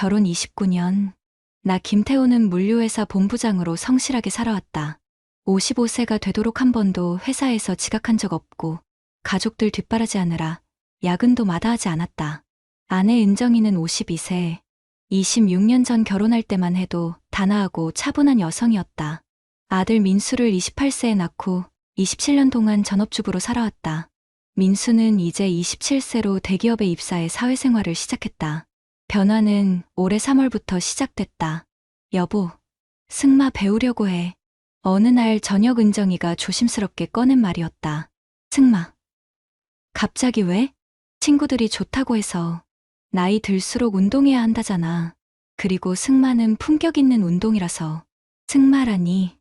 결혼 29년. 나 김태호는 물류회사 본부장으로 성실하게 살아왔다. 55세가 되도록 한 번도 회사에서 지각한 적 없고 가족들 뒷바라지하느라 야근도 마다하지 않았다. 아내 은정이는 52세. 26년 전 결혼할 때만 해도 단아하고 차분한 여성이었다. 아들 민수를 28세에 낳고 27년 동안 전업주부로 살아왔다. 민수는 이제 27세로 대기업에 입사해 사회생활을 시작했다. 변화는 올해 3월부터 시작됐다. 여보, 승마 배우려고 해. 어느 날 저녁 은정이가 조심스럽게 꺼낸 말이었다. 승마. 갑자기 왜? 친구들이 좋다고 해서. 나이 들수록 운동해야 한다잖아. 그리고 승마는 품격 있는 운동이라서. 승마라니.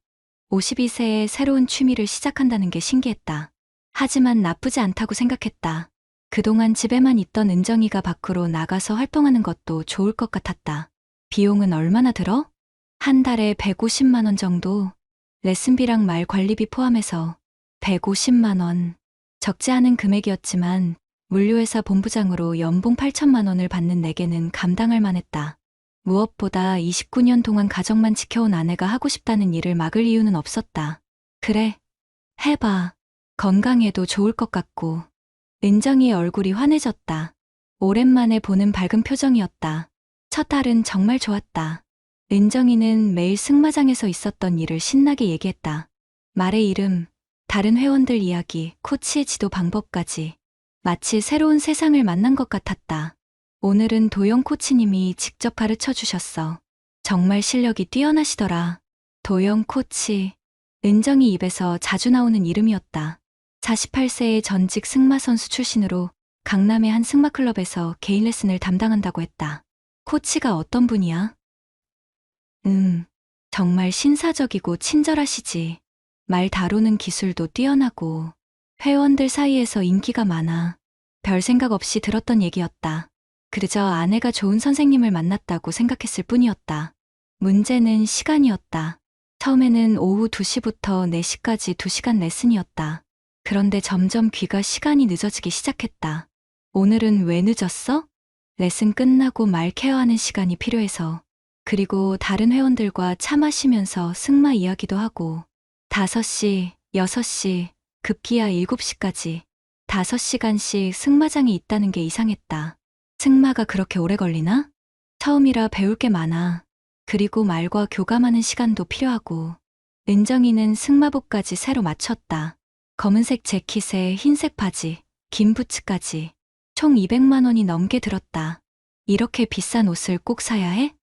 52세에 새로운 취미를 시작한다는 게 신기했다. 하지만 나쁘지 않다고 생각했다. 그동안 집에만 있던 은정이가 밖으로 나가서 활동하는 것도 좋을 것 같았다. 비용은 얼마나 들어? 한 달에 150만 원 정도. 레슨비랑 말 관리비 포함해서 150만 원. 적지 않은 금액이었지만 물류회사 본부장으로 연봉 8천만 원을 받는 내게는 감당할 만했다. 무엇보다 29년 동안 가정만 지켜온 아내가 하고 싶다는 일을 막을 이유는 없었다. 그래, 해봐. 건강에도 좋을 것 같고. 은정이의 얼굴이 환해졌다. 오랜만에 보는 밝은 표정이었다. 첫 달은 정말 좋았다. 은정이는 매일 승마장에서 있었던 일을 신나게 얘기했다. 말의 이름, 다른 회원들 이야기, 코치의 지도 방법까지. 마치 새로운 세상을 만난 것 같았다. 오늘은 도영 코치님이 직접 가르쳐 주셨어. 정말 실력이 뛰어나시더라. 도영 코치. 은정이 입에서 자주 나오는 이름이었다. 48세의 전직 승마 선수 출신으로 강남의 한 승마클럽에서 개인 레슨을 담당한다고 했다. 코치가 어떤 분이야? 정말 신사적이고 친절하시지. 말 다루는 기술도 뛰어나고 회원들 사이에서 인기가 많아. 별 생각 없이 들었던 얘기였다. 그저 아내가 좋은 선생님을 만났다고 생각했을 뿐이었다. 문제는 시간이었다. 처음에는 오후 2시부터 4시까지 2시간 레슨이었다. 그런데 점점 귀가 시간이 늦어지기 시작했다. 오늘은 왜 늦었어? 레슨 끝나고 말 케어하는 시간이 필요해서. 그리고 다른 회원들과 차 마시면서 승마 이야기도 하고 5시, 6시, 급기야 7시까지 5시간씩 승마장에 있다는 게 이상했다. 승마가 그렇게 오래 걸리나? 처음이라 배울 게 많아. 그리고 말과 교감하는 시간도 필요하고. 은정이는 승마복까지 새로 맞췄다. 검은색 재킷에 흰색 바지, 긴 부츠까지. 총 200만 원이 넘게 들었다. 이렇게 비싼 옷을 꼭 사야 해?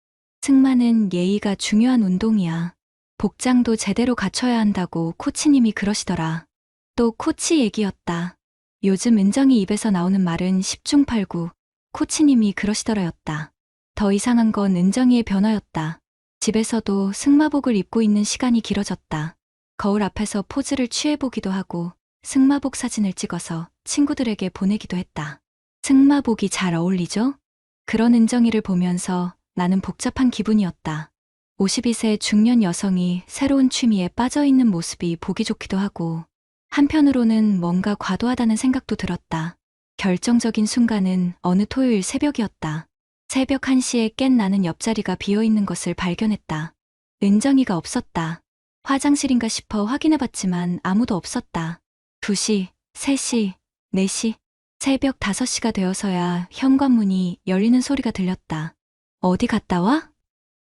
승마는 예의가 중요한 운동이야. 복장도 제대로 갖춰야 한다고 코치님이 그러시더라. 또 코치 얘기였다. 요즘 은정이 입에서 나오는 말은 10중 8구. 코치님이 그러시더라였다. 더 이상한 건 은정이의 변화였다. 집에서도 승마복을 입고 있는 시간이 길어졌다. 거울 앞에서 포즈를 취해보기도 하고 승마복 사진을 찍어서 친구들에게 보내기도 했다. 승마복이 잘 어울리죠? 그런 은정이를 보면서 나는 복잡한 기분이었다. 52세 중년 여성이 새로운 취미에 빠져있는 모습이 보기 좋기도 하고 한편으로는 뭔가 과도하다는 생각도 들었다. 결정적인 순간은 어느 토요일 새벽이었다. 새벽 1시에 깬 나는 옆자리가 비어있는 것을 발견했다. 은정이가 없었다. 화장실인가 싶어 확인해봤지만 아무도 없었다. 2시, 3시, 4시, 새벽 5시가 되어서야 현관문이 열리는 소리가 들렸다. 어디 갔다 와?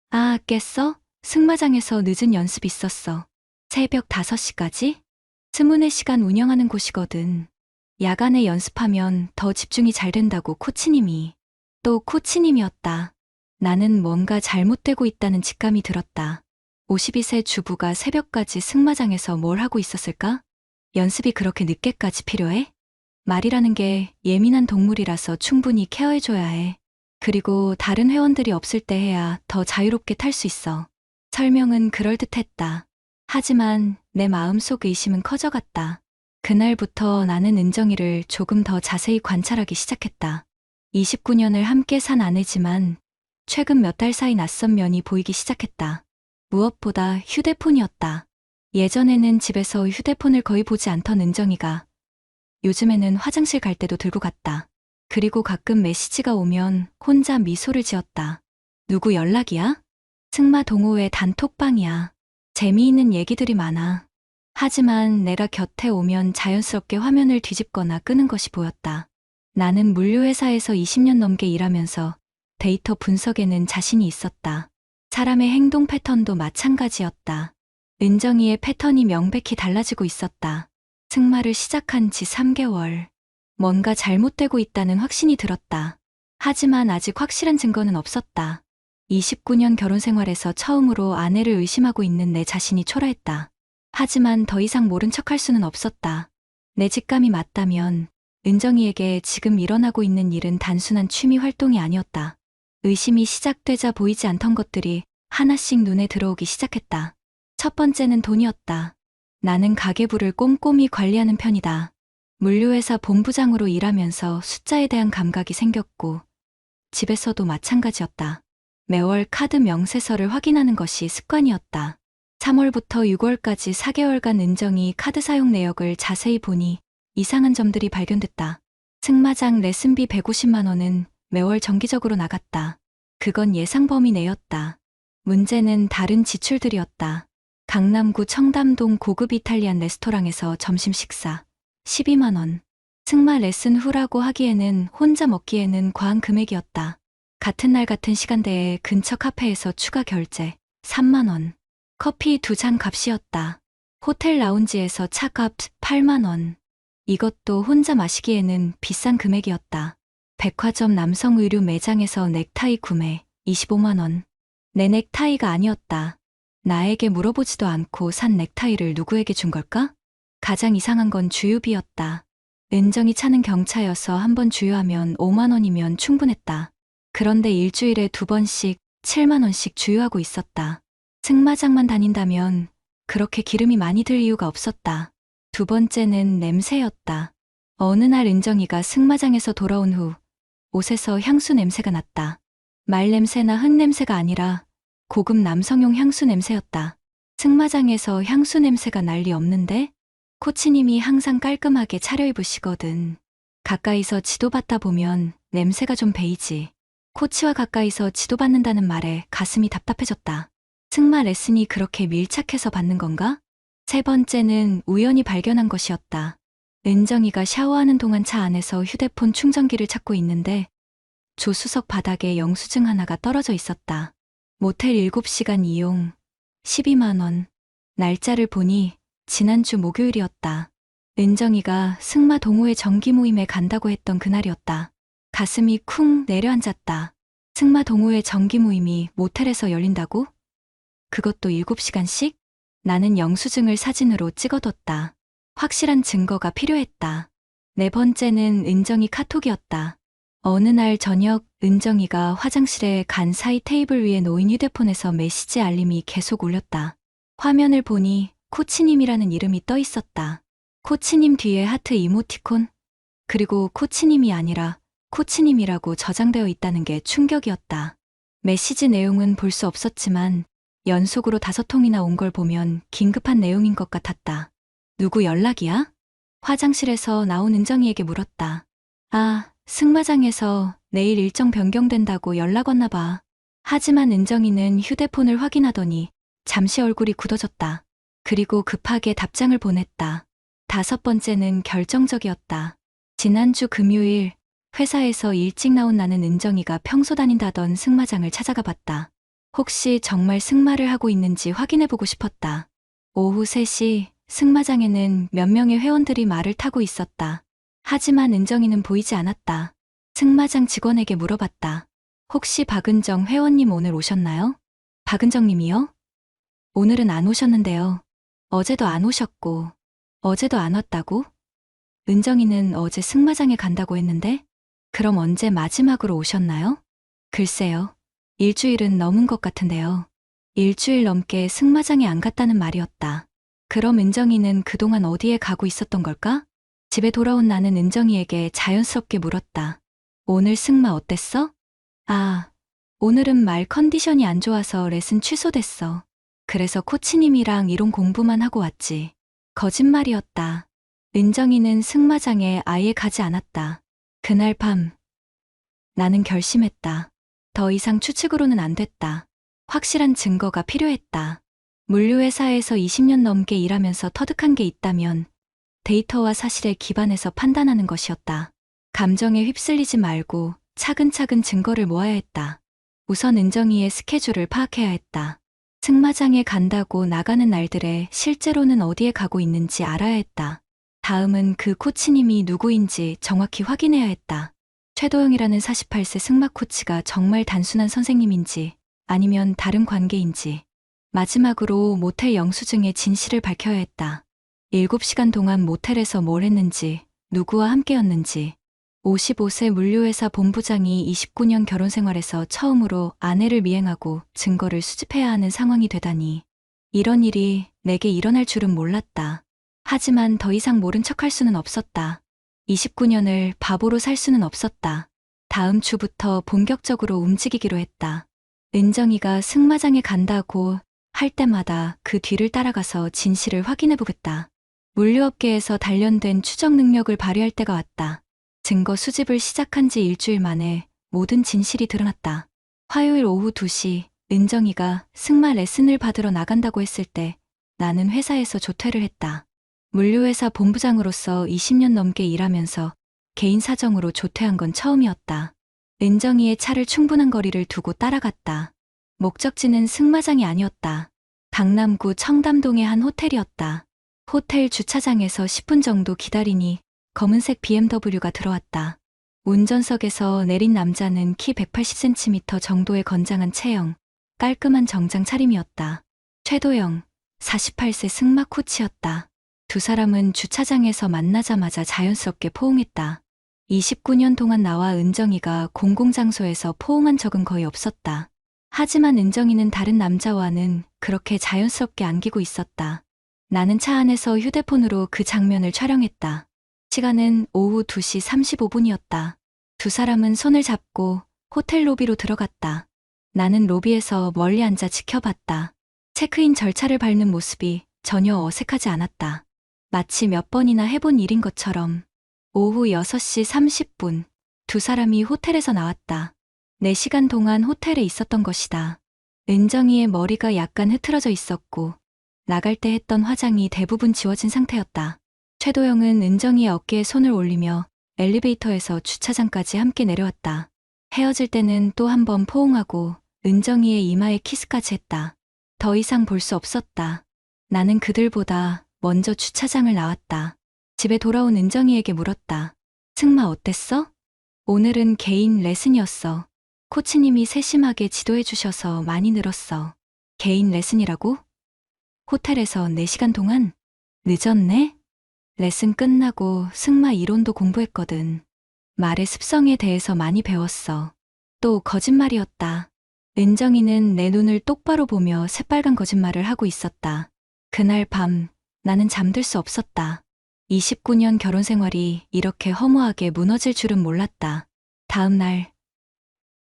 아, 깼어? 승마장에서 늦은 연습 있었어. 새벽 5시까지? 스문의 시간 운영하는 곳이거든. 야간에 연습하면 더 집중이 잘 된다고 코치님이. 또 코치님이었다. 나는 뭔가 잘못되고 있다는 직감이 들었다. 52세 주부가 새벽까지 승마장에서 뭘 하고 있었을까? 연습이 그렇게 늦게까지 필요해? 말이라는 게 예민한 동물이라서 충분히 케어해줘야 해. 그리고 다른 회원들이 없을 때 해야 더 자유롭게 탈 수 있어. 설명은 그럴듯했다. 하지만 내 마음속 의심은 커져갔다. 그날부터 나는 은정이를 조금 더 자세히 관찰하기 시작했다. 29년을 함께 산 아내지만 최근 몇 달 사이 낯선 면이 보이기 시작했다. 무엇보다 휴대폰이었다. 예전에는 집에서 휴대폰을 거의 보지 않던 은정이가 요즘에는 화장실 갈 때도 들고 갔다. 그리고 가끔 메시지가 오면 혼자 미소를 지었다. 누구 연락이야? 승마 동호회 단톡방이야. 재미있는 얘기들이 많아. 하지만 내가 곁에 오면 자연스럽게 화면을 뒤집거나 끄는 것이 보였다. 나는 물류회사에서 20년 넘게 일하면서 데이터 분석에는 자신이 있었다. 사람의 행동 패턴도 마찬가지였다. 은정이의 패턴이 명백히 달라지고 있었다. 승마를 시작한 지 3개월. 뭔가 잘못되고 있다는 확신이 들었다. 하지만 아직 확실한 증거는 없었다. 29년 결혼 생활에서 처음으로 아내를 의심하고 있는 내 자신이 초라했다. 하지만 더 이상 모른 척할 수는 없었다. 내 직감이 맞다면 은정이에게 지금 일어나고 있는 일은 단순한 취미 활동이 아니었다. 의심이 시작되자 보이지 않던 것들이 하나씩 눈에 들어오기 시작했다. 첫 번째는 돈이었다. 나는 가계부를 꼼꼼히 관리하는 편이다. 물류회사 본부장으로 일하면서 숫자에 대한 감각이 생겼고 집에서도 마찬가지였다. 매월 카드 명세서를 확인하는 것이 습관이었다. 3월부터 6월까지 4개월간 은정이 카드 사용 내역을 자세히 보니 이상한 점들이 발견됐다. 승마장 레슨비 150만 원은 매월 정기적으로 나갔다. 그건 예상 범위 내였다. 문제는 다른 지출들이었다. 강남구 청담동 고급 이탈리안 레스토랑에서 점심 식사 12만 원. 승마 레슨 후라고 하기에는 혼자 먹기에는 과한 금액이었다. 같은 날 같은 시간대에 근처 카페에서 추가 결제 3만 원. 커피 2잔 값이었다. 호텔 라운지에서 차값 8만 원. 이것도 혼자 마시기에는 비싼 금액이었다. 백화점 남성 의류 매장에서 넥타이 구매 25만 원. 내 넥타이가 아니었다. 나에게 물어보지도 않고 산 넥타이를 누구에게 준 걸까? 가장 이상한 건 주유비였다. 은정이 차는 경차여서 한 번 주유하면 5만 원이면 충분했다. 그런데 일주일에 2번씩 7만 원씩 주유하고 있었다. 승마장만 다닌다면 그렇게 기름이 많이 들 이유가 없었다. 두 번째는 냄새였다. 어느 날 은정이가 승마장에서 돌아온 후 옷에서 향수 냄새가 났다. 말 냄새나 흙 냄새가 아니라 고급 남성용 향수 냄새였다. 승마장에서 향수 냄새가 날 리 없는데? 코치님이 항상 깔끔하게 차려입으시거든. 가까이서 지도받다 보면 냄새가 좀 배이지. 코치와 가까이서 지도받는다는 말에 가슴이 답답해졌다. 승마 레슨이 그렇게 밀착해서 받는 건가? 세 번째는 우연히 발견한 것이었다. 은정이가 샤워하는 동안 차 안에서 휴대폰 충전기를 찾고 있는데 조수석 바닥에 영수증 하나가 떨어져 있었다. 모텔 7시간 이용 12만 원. 날짜를 보니 지난주 목요일이었다. 은정이가 승마 동호회 정기 모임에 간다고 했던 그날이었다. 가슴이 쿵 내려앉았다. 승마 동호회 정기 모임이 모텔에서 열린다고? 그것도 7시간씩? 나는 영수증을 사진으로 찍어뒀다. 확실한 증거가 필요했다. 네 번째는 은정이 카톡이었다. 어느 날 저녁 은정이가 화장실에 간 사이 테이블 위에 놓인 휴대폰에서 메시지 알림이 계속 울렸다. 화면을 보니 코치님이라는 이름이 떠 있었다. 코치님 뒤에 하트 이모티콘? 그리고 코치님이 아니라 코치님이라고 저장되어 있다는 게 충격이었다. 메시지 내용은 볼 수 없었지만 연속으로 5통이나 온 걸 보면 긴급한 내용인 것 같았다. 누구 연락이야? 화장실에서 나온 은정이에게 물었다. 아, 승마장에서 내일 일정 변경된다고 연락 왔나 봐. 하지만 은정이는 휴대폰을 확인하더니 잠시 얼굴이 굳어졌다. 그리고 급하게 답장을 보냈다. 5번째는 결정적이었다. 지난주 금요일 회사에서 일찍 나온 나는 은정이가 평소 다닌다던 승마장을 찾아가 봤다. 혹시 정말 승마를 하고 있는지 확인해보고 싶었다. 오후 3시 승마장에는 몇 명의 회원들이 말을 타고 있었다. 하지만 은정이는 보이지 않았다. 승마장 직원에게 물어봤다. 혹시 박은정 회원님 오늘 오셨나요? 박은정님이요? 오늘은 안 오셨는데요. 어제도 안 오셨고 어제도 안 왔다고? 은정이는 어제 승마장에 간다고 했는데? 그럼 언제 마지막으로 오셨나요? 글쎄요. 일주일은 넘은 것 같은데요. 일주일 넘게 승마장에 안 갔다는 말이었다. 그럼 은정이는 그동안 어디에 가고 있었던 걸까? 집에 돌아온 나는 은정이에게 자연스럽게 물었다. 오늘 승마 어땠어? 아, 오늘은 말 컨디션이 안 좋아서 레슨 취소됐어. 그래서 코치님이랑 이론 공부만 하고 왔지. 거짓말이었다. 은정이는 승마장에 아예 가지 않았다. 그날 밤 나는 결심했다. 더 이상 추측으로는 안 됐다. 확실한 증거가 필요했다. 물류회사에서 20년 넘게 일하면서 터득한 게 있다면 데이터와 사실에 기반해서 판단하는 것이었다. 감정에 휩쓸리지 말고 차근차근 증거를 모아야 했다. 우선 은정이의 스케줄을 파악해야 했다. 승마장에 간다고 나가는 날들에 실제로는 어디에 가고 있는지 알아야 했다. 다음은 그 코치님이 누구인지 정확히 확인해야 했다. 최도영이라는 48세 승마 코치가 정말 단순한 선생님인지 아니면 다른 관계인지. 마지막으로 모텔 영수증의 진실을 밝혀야 했다. 7시간 동안 모텔에서 뭘 했는지, 누구와 함께였는지. 55세 물류회사 본부장이 29년 결혼 생활에서 처음으로 아내를 미행하고 증거를 수집해야 하는 상황이 되다니. 이런 일이 내게 일어날 줄은 몰랐다. 하지만 더 이상 모른 척할 수는 없었다. 29년을 바보로 살 수는 없었다. 다음 주부터 본격적으로 움직이기로 했다. 은정이가 승마장에 간다고 할 때마다 그 뒤를 따라가서 진실을 확인해보겠다. 물류업계에서 단련된 추적 능력을 발휘할 때가 왔다. 증거 수집을 시작한 지 일주일 만에 모든 진실이 드러났다. 화요일 오후 2시 은정이가 승마 레슨을 받으러 나간다고 했을 때 나는 회사에서 조퇴를 했다. 물류회사 본부장으로서 20년 넘게 일하면서 개인 사정으로 조퇴한 건 처음이었다. 은정이의 차를 충분한 거리를 두고 따라갔다. 목적지는 승마장이 아니었다. 강남구 청담동의 한 호텔이었다. 호텔 주차장에서 10분 정도 기다리니 검은색 BMW가 들어왔다. 운전석에서 내린 남자는 키 180cm 정도의 건장한 체형, 깔끔한 정장 차림이었다. 최도영, 48세 승마 코치였다. 두 사람은 주차장에서 만나자마자 자연스럽게 포옹했다. 29년 동안 나와 은정이가 공공장소에서 포옹한 적은 거의 없었다. 하지만 은정이는 다른 남자와는 그렇게 자연스럽게 안기고 있었다. 나는 차 안에서 휴대폰으로 그 장면을 촬영했다. 시간은 오후 2시 35분이었다. 두 사람은 손을 잡고 호텔 로비로 들어갔다. 나는 로비에서 멀리 앉아 지켜봤다. 체크인 절차를 밟는 모습이 전혀 어색하지 않았다. 마치 몇 번이나 해본 일인 것처럼. 오후 6시 30분, 두 사람이 호텔에서 나왔다. 4시간 동안 호텔에 있었던 것이다. 은정이의 머리가 약간 흐트러져 있었고 나갈 때 했던 화장이 대부분 지워진 상태였다. 최도영은 은정이의 어깨에 손을 올리며 엘리베이터에서 주차장까지 함께 내려왔다. 헤어질 때는 또 한 번 포옹하고 은정이의 이마에 키스까지 했다. 더 이상 볼 수 없었다. 나는 그들보다 먼저 주차장을 나왔다. 집에 돌아온 은정이에게 물었다. 승마 어땠어? 오늘은 개인 레슨이었어. 코치님이 세심하게 지도해 주셔서 많이 늘었어. 개인 레슨이라고? 호텔에서 4시간 동안? 늦었네? 레슨 끝나고 승마 이론도 공부했거든. 말의 습성에 대해서 많이 배웠어. 또 거짓말이었다. 은정이는 내 눈을 똑바로 보며 새빨간 거짓말을 하고 있었다. 그날 밤 나는 잠들 수 없었다. 29년 결혼 생활이 이렇게 허무하게 무너질 줄은 몰랐다. 다음 날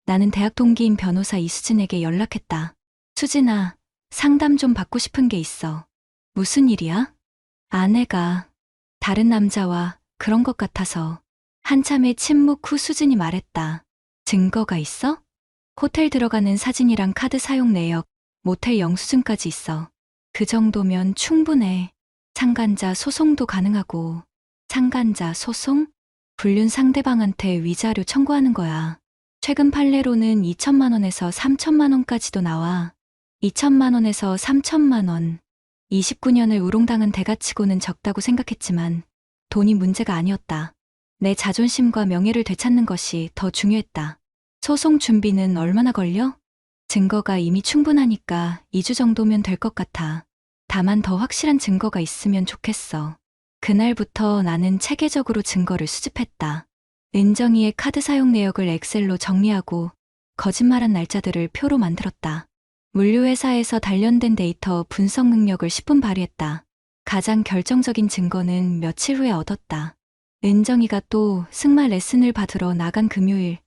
나는 대학 동기인 변호사 이수진에게 연락했다. 수진아, 상담 좀 받고 싶은 게 있어. 무슨 일이야? 아내가 다른 남자와 그런 것 같아서. 한참의 침묵 후 수진이 말했다. 증거가 있어? 호텔 들어가는 사진이랑 카드 사용 내역, 모텔 영수증까지 있어. 그 정도면 충분해. 상간자 소송도 가능하고. 상간자 소송? 불륜 상대방한테 위자료 청구하는 거야. 최근 판례로는 2천만 원에서 3천만 원까지도 나와. 2천만 원에서 3천만 원. 29년을 우롱당한 대가치고는 적다고 생각했지만 돈이 문제가 아니었다. 내 자존심과 명예를 되찾는 것이 더 중요했다. 소송 준비는 얼마나 걸려? 증거가 이미 충분하니까 2주 정도면 될 것 같아. 다만 더 확실한 증거가 있으면 좋겠어. 그날부터 나는 체계적으로 증거를 수집했다. 은정이의 카드 사용 내역을 엑셀로 정리하고 거짓말한 날짜들을 표로 만들었다. 물류회사에서 단련된 데이터 분석 능력을 10분 발휘했다. 가장 결정적인 증거는 며칠 후에 얻었다. 은정이가 또 승마 레슨을 받으러 나간 금요일.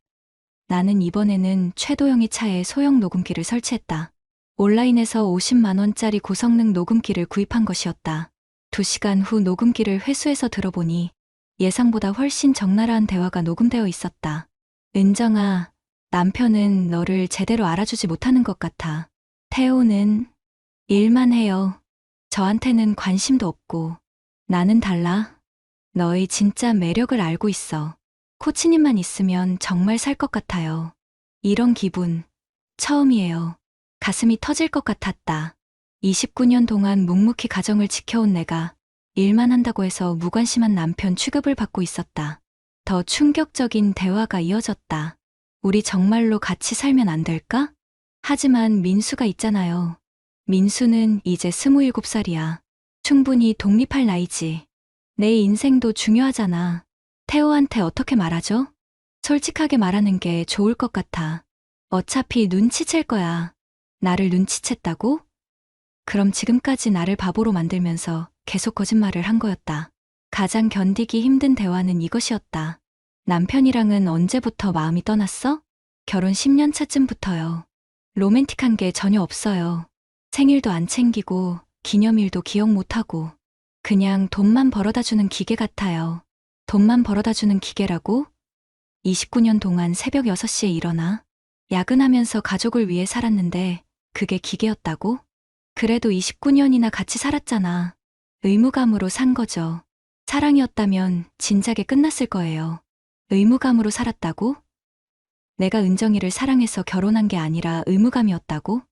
나는 이번에는 최도영의 차에 소형 녹음기를 설치했다. 온라인에서 50만 원짜리 고성능 녹음기를 구입한 것이었다. 2시간 후 녹음기를 회수해서 들어보니 예상보다 훨씬 적나라한 대화가 녹음되어 있었다. 은정아, 남편은 너를 제대로 알아주지 못하는 것 같아. 태호는 일만 해요. 저한테는 관심도 없고. 나는 달라. 너의 진짜 매력을 알고 있어. 코치님만 있으면 정말 살 것 같아요. 이런 기분 처음이에요. 가슴이 터질 것 같았다. 29년 동안 묵묵히 가정을 지켜온 내가 일만 한다고 해서 무관심한 남편 취급을 받고 있었다. 더 충격적인 대화가 이어졌다. 우리 정말로 같이 살면 안 될까? 하지만 민수가 있잖아요. 민수는 이제 27살이야. 충분히 독립할 나이지. 내 인생도 중요하잖아. 태호한테 어떻게 말하죠? 솔직하게 말하는 게 좋을 것 같아. 어차피 눈치챌 거야. 나를 눈치챘다고? 그럼 지금까지 나를 바보로 만들면서 계속 거짓말을 한 거였다. 가장 견디기 힘든 대화는 이것이었다. 남편이랑은 언제부터 마음이 떠났어? 결혼 10년 차쯤부터요. 로맨틱한 게 전혀 없어요. 생일도 안 챙기고 기념일도 기억 못하고 그냥 돈만 벌어다 주는 기계 같아요. 돈만 벌어다 주는 기계라고? 29년 동안 새벽 6시에 일어나 야근하면서 가족을 위해 살았는데 그게 기계였다고? 그래도 29년이나 같이 살았잖아. 의무감으로 산 거죠. 사랑이었다면 진작에 끝났을 거예요. 의무감으로 살았다고? 내가 은정이를 사랑해서 결혼한 게 아니라 의무감이었다고?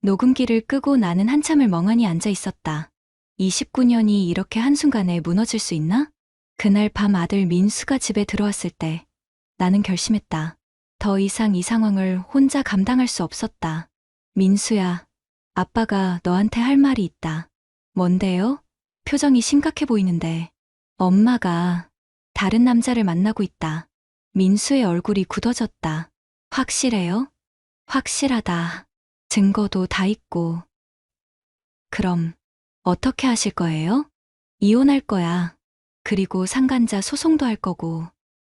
녹음기를 끄고 나는 한참을 멍하니 앉아 있었다. 29년이 이렇게 한순간에 무너질 수 있나? 그날 밤 아들 민수가 집에 들어왔을 때 나는 결심했다. 더 이상 이 상황을 혼자 감당할 수 없었다. 민수야, 아빠가 너한테 할 말이 있다. 뭔데요? 표정이 심각해 보이는데. 엄마가 다른 남자를 만나고 있다. 민수의 얼굴이 굳어졌다. 확실해요? 확실하다. 증거도 다 있고. 그럼 어떻게 하실 거예요? 이혼할 거야. 그리고 상간자 소송도 할 거고.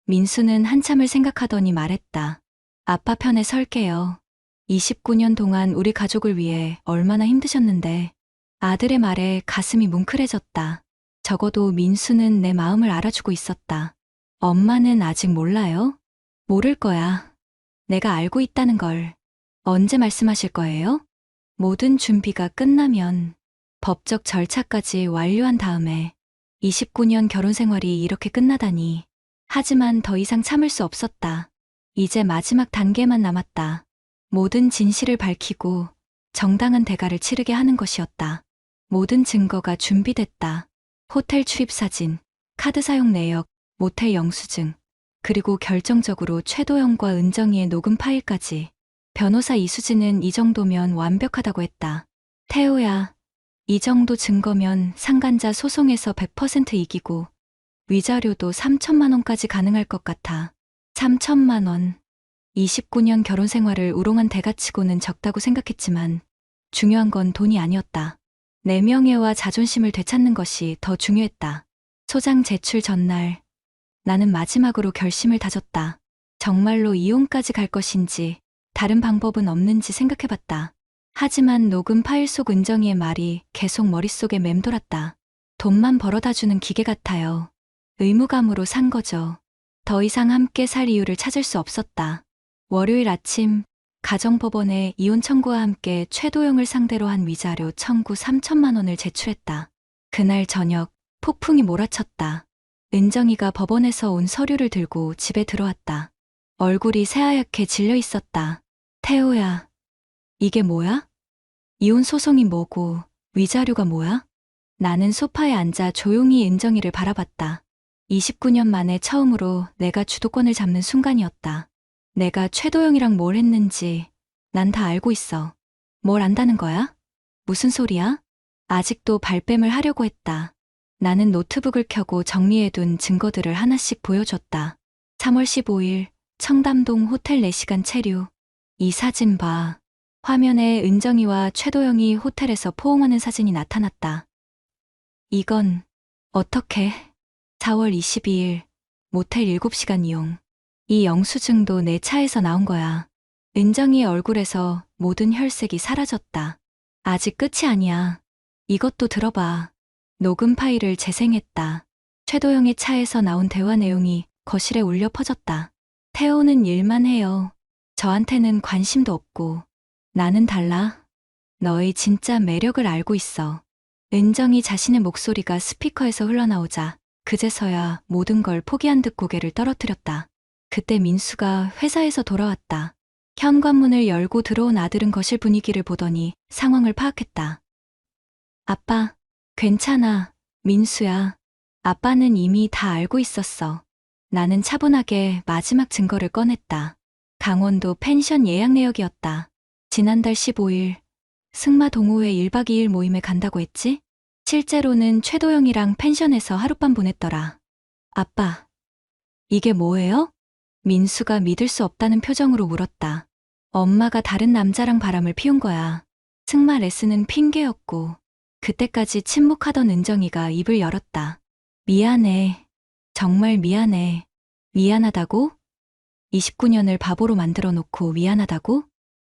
민수는 한참을 생각하더니 말했다. 아빠 편에 설게요. 29년 동안 우리 가족을 위해 얼마나 힘드셨는데. 아들의 말에 가슴이 뭉클해졌다. 적어도 민수는 내 마음을 알아주고 있었다. 엄마는 아직 몰라요? 모를 거야. 내가 알고 있다는 걸. 언제 말씀하실 거예요? 모든 준비가 끝나면 법적 절차까지 완료한 다음에 29년 결혼 생활이 이렇게 끝나다니. 하지만 더 이상 참을 수 없었다. 이제 마지막 단계만 남았다. 모든 진실을 밝히고 정당한 대가를 치르게 하는 것이었다. 모든 증거가 준비됐다. 호텔 출입 사진, 카드 사용 내역, 모텔 영수증, 그리고 결정적으로 최도영과 은정이의 녹음 파일까지. 변호사 이수진은 이 정도면 완벽하다고 했다. 태호야, 이 정도 증거면 상간자 소송에서 100% 이기고 위자료도 3천만 원까지 가능할 것 같아. 3천만 원. 29년 결혼 생활을 우롱한 대가치고는 적다고 생각했지만 중요한 건 돈이 아니었다. 내 명예와 자존심을 되찾는 것이 더 중요했다. 소장 제출 전날 나는 마지막으로 결심을 다졌다. 정말로 이혼까지 갈 것인지 다른 방법은 없는지 생각해봤다. 하지만 녹음 파일 속 은정이의 말이 계속 머릿속에 맴돌았다. 돈만 벌어다주는 기계 같아요. 의무감으로 산 거죠. 더 이상 함께 살 이유를 찾을 수 없었다. 월요일 아침 가정법원에 이혼 청구와 함께 최도영을 상대로 한 위자료 청구 3천만 원을 제출했다. 그날 저녁 폭풍이 몰아쳤다. 은정이가 법원에서 온 서류를 들고 집에 들어왔다. 얼굴이 새하얗게 질려 있었다. 태호야, 이게 뭐야? 이혼 소송이 뭐고 위자료가 뭐야? 나는 소파에 앉아 조용히 은정이를 바라봤다. 29년 만에 처음으로 내가 주도권을 잡는 순간이었다. 내가 최도영이랑 뭘 했는지 난 다 알고 있어. 뭘 안다는 거야? 무슨 소리야? 아직도 발뺌을 하려고 했다. 나는 노트북을 켜고 정리해둔 증거들을 하나씩 보여줬다. 3월 15일 청담동 호텔 4시간 체류. 이 사진 봐. 화면에 은정이와 최도영이 호텔에서 포옹하는 사진이 나타났다. 이건 어떻게? 4월 22일 모텔 7시간 이용. 이 영수증도 내 차에서 나온 거야. 은정이의 얼굴에서 모든 혈색이 사라졌다. 아직 끝이 아니야. 이것도 들어봐. 녹음 파일을 재생했다. 최도영의 차에서 나온 대화 내용이 거실에 울려 퍼졌다. 태호는 일만 해요. 저한테는 관심도 없고. 나는 달라. 너의 진짜 매력을 알고 있어. 은정이 자신의 목소리가 스피커에서 흘러나오자 그제서야 모든 걸 포기한 듯 고개를 떨어뜨렸다. 그때 민수가 회사에서 돌아왔다. 현관문을 열고 들어온 아들은 거실 분위기를 보더니 상황을 파악했다. 아빠, 괜찮아. 민수야. 아빠는 이미 다 알고 있었어. 나는 차분하게 마지막 증거를 꺼냈다. 강원도 펜션 예약 내역이었다. 지난달 15일 승마 동호회 1박 2일 모임에 간다고 했지? 실제로는 최도영이랑 펜션에서 하룻밤 보냈더라. 아빠, 이게 뭐예요? 민수가 믿을 수 없다는 표정으로 물었다. 엄마가 다른 남자랑 바람을 피운 거야. 승마 레슨은 핑계였고. 그때까지 침묵하던 은정이가 입을 열었다. 미안해. 정말 미안해. 미안하다고? 29년을 바보로 만들어 놓고 미안하다고?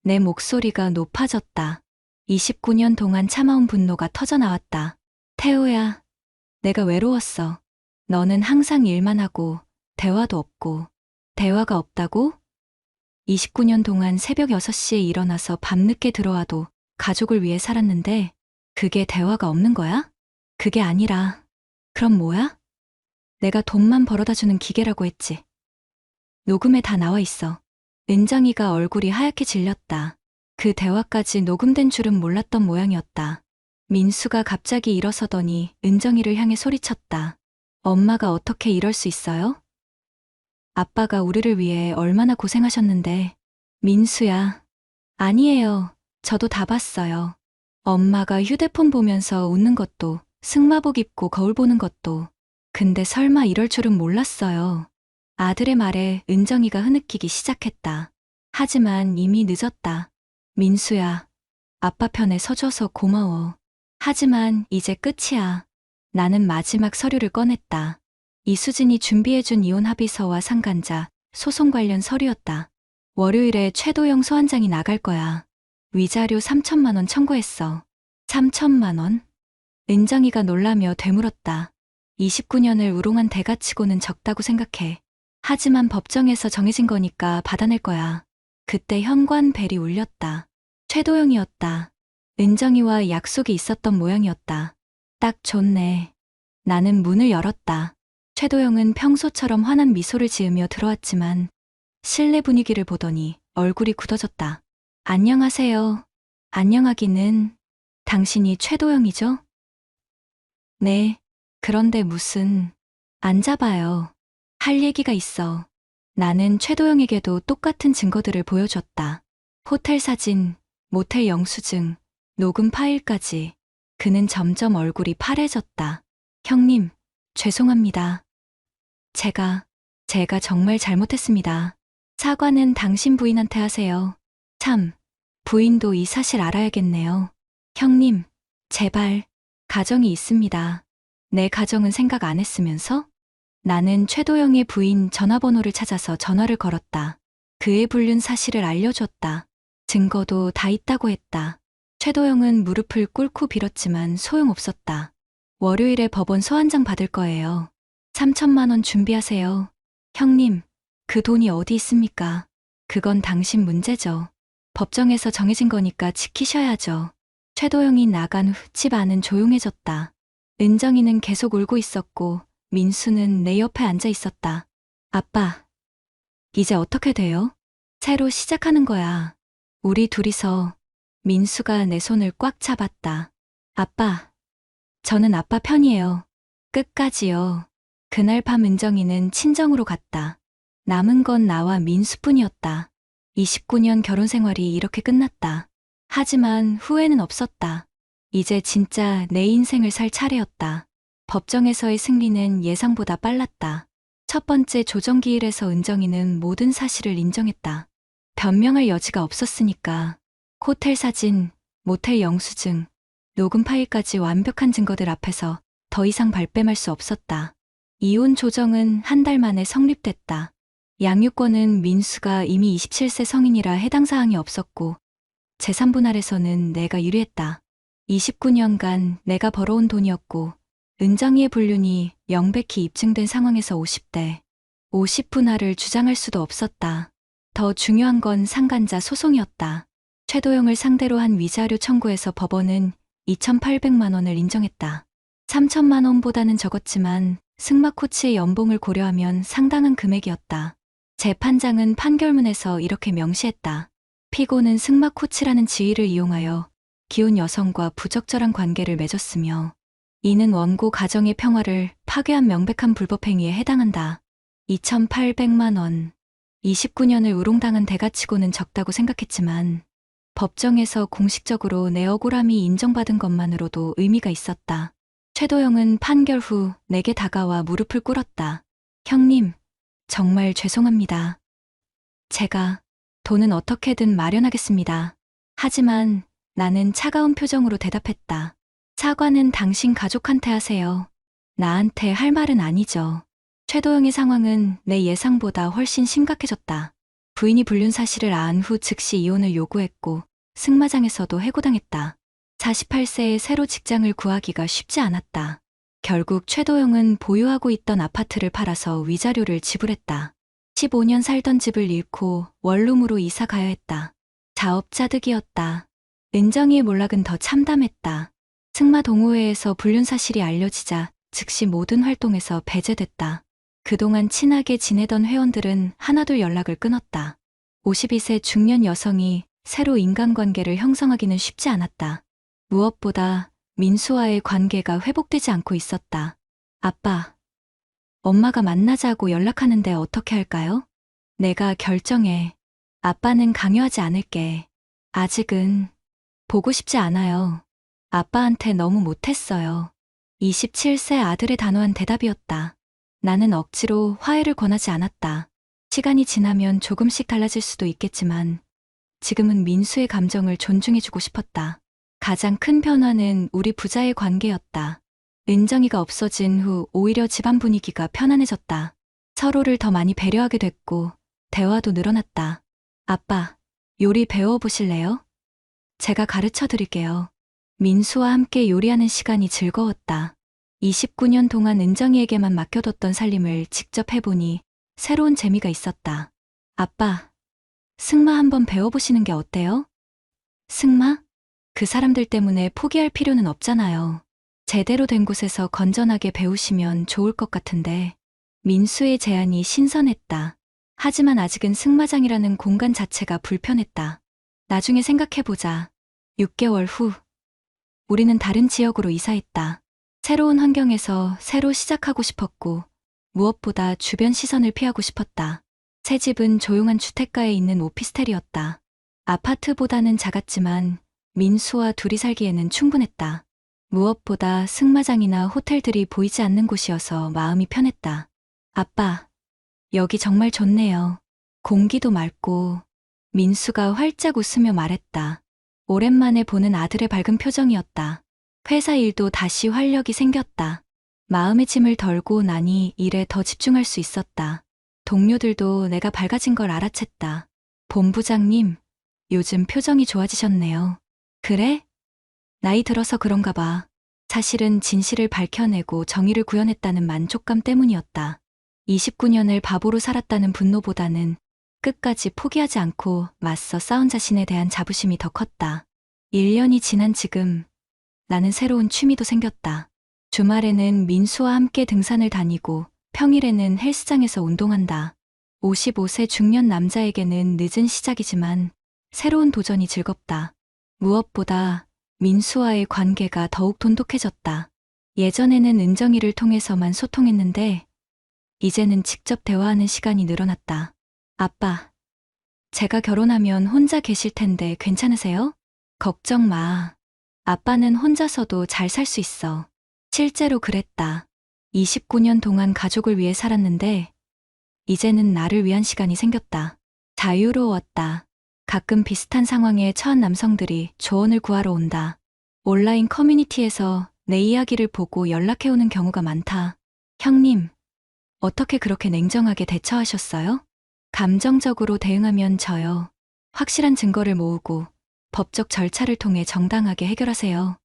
내 목소리가 높아졌다. 29년 동안 참아온 분노가 터져나왔다. 태호야, 내가 외로웠어. 너는 항상 일만 하고 대화도 없고. 대화가 없다고? 29년 동안 새벽 6시에 일어나서 밤늦게 들어와도 가족을 위해 살았는데 그게 대화가 없는 거야? 그게 아니라 그럼 뭐야? 내가 돈만 벌어다 주는 기계라고 했지. 녹음에 다 나와 있어. 은정이가 얼굴이 하얗게 질렸다. 그 대화까지 녹음된 줄은 몰랐던 모양이었다. 민수가 갑자기 일어서더니 은정이를 향해 소리쳤다. 엄마가 어떻게 이럴 수 있어요? 아빠가 우리를 위해 얼마나 고생하셨는데. 민수야. 아니에요. 저도 다 봤어요. 엄마가 휴대폰 보면서 웃는 것도, 승마복 입고 거울 보는 것도. 근데 설마 이럴 줄은 몰랐어요. 아들의 말에 은정이가 흐느끼기 시작했다. 하지만 이미 늦었다. 민수야, 아빠 편에 서줘서 고마워. 하지만 이제 끝이야. 나는 마지막 서류를 꺼냈다. 이수진이 준비해준 이혼 합의서와 상간자, 소송 관련 서류였다. 월요일에 최도영 소환장이 나갈 거야. 위자료 3천만 원 청구했어. 3천만 원? 은정이가 놀라며 되물었다. 29년을 우롱한 대가치고는 적다고 생각해. 하지만 법정에서 정해진 거니까 받아낼 거야. 그때 현관 벨이 울렸다. 최도영이었다. 은정이와 약속이 있었던 모양이었다. 딱 좋네. 나는 문을 열었다. 최도영은 평소처럼 환한 미소를 지으며 들어왔지만 실내 분위기를 보더니 얼굴이 굳어졌다. 안녕하세요. 안녕하기는. 당신이 최도영이죠? 네. 그런데 무슨. 앉아봐요. 할 얘기가 있어. 나는 최도영에게도 똑같은 증거들을 보여줬다. 호텔 사진, 모텔 영수증, 녹음 파일까지. 그는 점점 얼굴이 파래졌다. 형님, 죄송합니다. 제가 정말 잘못했습니다. 사과는 당신 부인한테 하세요. 참, 부인도 이 사실 알아야겠네요. 형님, 제발. 가정이 있습니다. 내 가정은 생각 안 했으면서? 나는 최도영의 부인 전화번호를 찾아서 전화를 걸었다. 그의 불륜 사실을 알려줬다. 증거도 다 있다고 했다. 최도영은 무릎을 꿇고 빌었지만 소용없었다. 월요일에 법원 소환장 받을 거예요. 3천만 원 준비하세요. 형님, 그 돈이 어디 있습니까? 그건 당신 문제죠. 법정에서 정해진 거니까 지키셔야죠. 최도영이 나간 후 집 안은 조용해졌다. 은정이는 계속 울고 있었고 민수는 내 옆에 앉아 있었다. 아빠, 이제 어떻게 돼요? 새로 시작하는 거야. 우리 둘이서. 민수가 내 손을 꽉 잡았다. 아빠, 저는 아빠 편이에요. 끝까지요. 그날 밤 은정이는 친정으로 갔다. 남은 건 나와 민수뿐이었다. 29년 결혼 생활이 이렇게 끝났다. 하지만 후회는 없었다. 이제 진짜 내 인생을 살 차례였다. 법정에서의 승리는 예상보다 빨랐다. 첫 번째 조정기일에서 은정이는 모든 사실을 인정했다. 변명할 여지가 없었으니까. 호텔 사진, 모텔 영수증, 녹음 파일까지 완벽한 증거들 앞에서 더 이상 발뺌할 수 없었다. 이혼 조정은 한 달 만에 성립됐다. 양육권은 민수가 이미 27세 성인이라 해당 사항이 없었고 재산 분할에서는 내가 유리했다. 29년간 내가 벌어온 돈이었고 은정이의 불륜이 명백히 입증된 상황에서 50대 50 분할을 주장할 수도 없었다. 더 중요한 건 상간자 소송이었다. 최도영을 상대로 한 위자료 청구에서 법원은 2,800만 원을 인정했다. 3천만 원보다는 적었지만 승마 코치의 연봉을 고려하면 상당한 금액이었다. 재판장은 판결문에서 이렇게 명시했다. 피고는 승마 코치라는 지위를 이용하여 기혼 여성과 부적절한 관계를 맺었으며 이는 원고 가정의 평화를 파괴한 명백한 불법행위에 해당한다. 2,800만 원. 29년을 우롱당한 대가치고는 적다고 생각했지만 법정에서 공식적으로 내 억울함이 인정받은 것만으로도 의미가 있었다. 최도영은 판결 후 내게 다가와 무릎을 꿇었다. 형님, 정말 죄송합니다. 제가 돈은 어떻게든 마련하겠습니다. 하지만 나는 차가운 표정으로 대답했다. 사과는 당신 가족한테 하세요. 나한테 할 말은 아니죠. 최도영의 상황은 내 예상보다 훨씬 심각해졌다. 부인이 불륜 사실을 안 후 즉시 이혼을 요구했고 승마장에서도 해고당했다. 48세에 새로 직장을 구하기가 쉽지 않았다. 결국 최도영은 보유하고 있던 아파트를 팔아서 위자료를 지불했다. 15년 살던 집을 잃고 원룸으로 이사 가야 했다. 자업자득이었다. 은정이의 몰락은 더 참담했다. 승마 동호회에서 불륜 사실이 알려지자 즉시 모든 활동에서 배제됐다. 그동안 친하게 지내던 회원들은 하나둘 연락을 끊었다. 52세 중년 여성이 새로 인간관계를 형성하기는 쉽지 않았다. 무엇보다 민수와의 관계가 회복되지 않고 있었다. 아빠, 엄마가 만나자고 연락하는데 어떻게 할까요? 내가 결정해. 아빠는 강요하지 않을게. 아직은 보고 싶지 않아요. 아빠한테 너무 못했어요. 27세 아들의 단호한 대답이었다. 나는 억지로 화해를 권하지 않았다. 시간이 지나면 조금씩 달라질 수도 있겠지만 지금은 민수의 감정을 존중해주고 싶었다. 가장 큰 변화는 우리 부자의 관계였다. 은정이가 없어진 후 오히려 집안 분위기가 편안해졌다. 서로를 더 많이 배려하게 됐고 대화도 늘어났다. 아빠, 요리 배워보실래요? 제가 가르쳐 드릴게요. 민수와 함께 요리하는 시간이 즐거웠다. 29년 동안 은정이에게만 맡겨뒀던 살림을 직접 해보니 새로운 재미가 있었다. 아빠, 승마 한번 배워보시는 게 어때요? 승마? 그 사람들 때문에 포기할 필요는 없잖아요. 제대로 된 곳에서 건전하게 배우시면 좋을 것 같은데. 민수의 제안이 신선했다. 하지만 아직은 승마장이라는 공간 자체가 불편했다. 나중에 생각해보자. 6개월 후, 우리는 다른 지역으로 이사했다. 새로운 환경에서 새로 시작하고 싶었고, 무엇보다 주변 시선을 피하고 싶었다. 새 집은 조용한 주택가에 있는 오피스텔이었다. 아파트보다는 작았지만 민수와 둘이 살기에는 충분했다. 무엇보다 승마장이나 호텔들이 보이지 않는 곳이어서 마음이 편했다. 아빠, 여기 정말 좋네요. 공기도 맑고. 민수가 활짝 웃으며 말했다. 오랜만에 보는 아들의 밝은 표정이었다. 회사 일도 다시 활력이 생겼다. 마음의 짐을 덜고 나니 일에 더 집중할 수 있었다. 동료들도 내가 밝아진 걸 알아챘다. 본부장님, 요즘 표정이 좋아지셨네요. 그래? 나이 들어서 그런가 봐. 사실은 진실을 밝혀내고 정의를 구현했다는 만족감 때문이었다. 29년을 바보로 살았다는 분노보다는 끝까지 포기하지 않고 맞서 싸운 자신에 대한 자부심이 더 컸다. 1년이 지난 지금 나는 새로운 취미도 생겼다. 주말에는 민수와 함께 등산을 다니고 평일에는 헬스장에서 운동한다. 55세 중년 남자에게는 늦은 시작이지만 새로운 도전이 즐겁다. 무엇보다 민수와의 관계가 더욱 돈독해졌다. 예전에는 은정이를 통해서만 소통했는데 이제는 직접 대화하는 시간이 늘어났다. 아빠, 제가 결혼하면 혼자 계실 텐데 괜찮으세요? 걱정 마. 아빠는 혼자서도 잘 살 수 있어. 실제로 그랬다. 29년 동안 가족을 위해 살았는데 이제는 나를 위한 시간이 생겼다. 자유로웠다. 가끔 비슷한 상황에 처한 남성들이 조언을 구하러 온다. 온라인 커뮤니티에서 내 이야기를 보고 연락해오는 경우가 많다. 형님, 어떻게 그렇게 냉정하게 대처하셨어요? 감정적으로 대응하면 져요. 확실한 증거를 모으고 법적 절차를 통해 정당하게 해결하세요.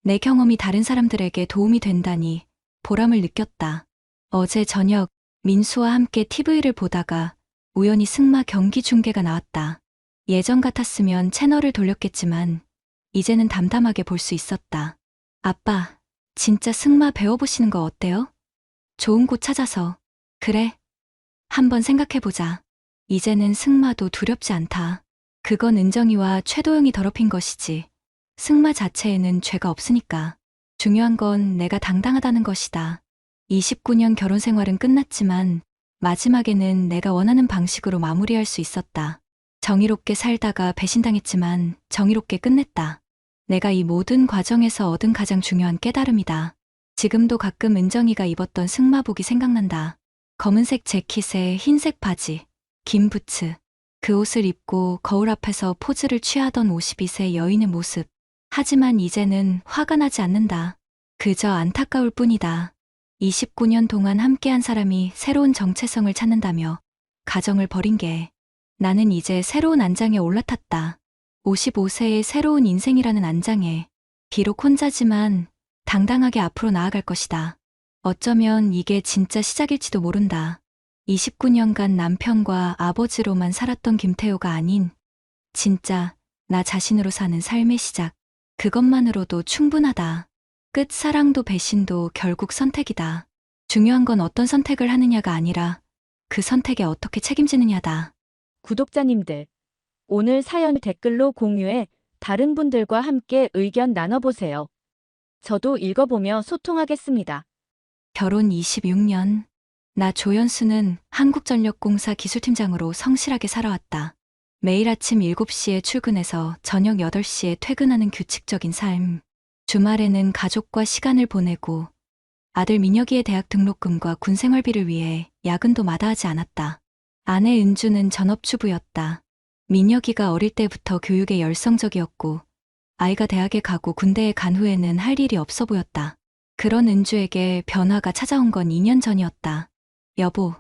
내 경험이 다른 사람들에게 도움이 된다니 보람을 느꼈다. 어제 저녁 민수와 함께 TV를 보다가 우연히 승마 경기 중계가 나왔다. 예전 같았으면 채널을 돌렸겠지만 이제는 담담하게 볼 수 있었다. 아빠, 진짜 승마 배워보시는 거 어때요? 좋은 곳 찾아서. 그래. 한번 생각해보자. 이제는 승마도 두렵지 않다. 그건 은정이와 최도영이 더럽힌 것이지. 승마 자체에는 죄가 없으니까. 중요한 건 내가 당당하다는 것이다. 29년 결혼 생활은 끝났지만 마지막에는 내가 원하는 방식으로 마무리할 수 있었다. 정의롭게 살다가 배신당했지만 정의롭게 끝냈다. 내가 이 모든 과정에서 얻은 가장 중요한 깨달음이다. 지금도 가끔 은정이가 입었던 승마복이 생각난다. 검은색 재킷에 흰색 바지, 긴 부츠. 그 옷을 입고 거울 앞에서 포즈를 취하던 52세 여인의 모습. 하지만 이제는 화가 나지 않는다. 그저 안타까울 뿐이다. 29년 동안 함께한 사람이 새로운 정체성을 찾는다며 가정을 버린 게 나는 이제 새로운 안장에 올라탔다. 55세의 새로운 인생이라는 안장에 비록 혼자지만 당당하게 앞으로 나아갈 것이다. 어쩌면 이게 진짜 시작일지도 모른다. 29년간 남편과 아버지로만 살았던 김태호가 아닌 진짜 나 자신으로 사는 삶의 시작. 그것만으로도 충분하다. 끝사랑도 배신도 결국 선택이다. 중요한 건 어떤 선택을 하느냐가 아니라 그 선택에 어떻게 책임지느냐다. 구독자님들, 오늘 사연 댓글로 공유해 다른 분들과 함께 의견 나눠보세요. 저도 읽어보며 소통하겠습니다. 결혼 26년. 나 조연수는 한국전력공사 기술팀장으로 성실하게 살아왔다. 매일 아침 7시에 출근해서 저녁 8시에 퇴근하는 규칙적인 삶. 주말에는 가족과 시간을 보내고 아들 민혁이의 대학 등록금과 군 생활비를 위해 야근도 마다하지 않았다. 아내 은주는 전업주부였다. 민혁이가 어릴 때부터 교육에 열성적이었고 아이가 대학에 가고 군대에 간 후에는 할 일이 없어 보였다. 그런 은주에게 변화가 찾아온 건 2년 전이었다. 여보,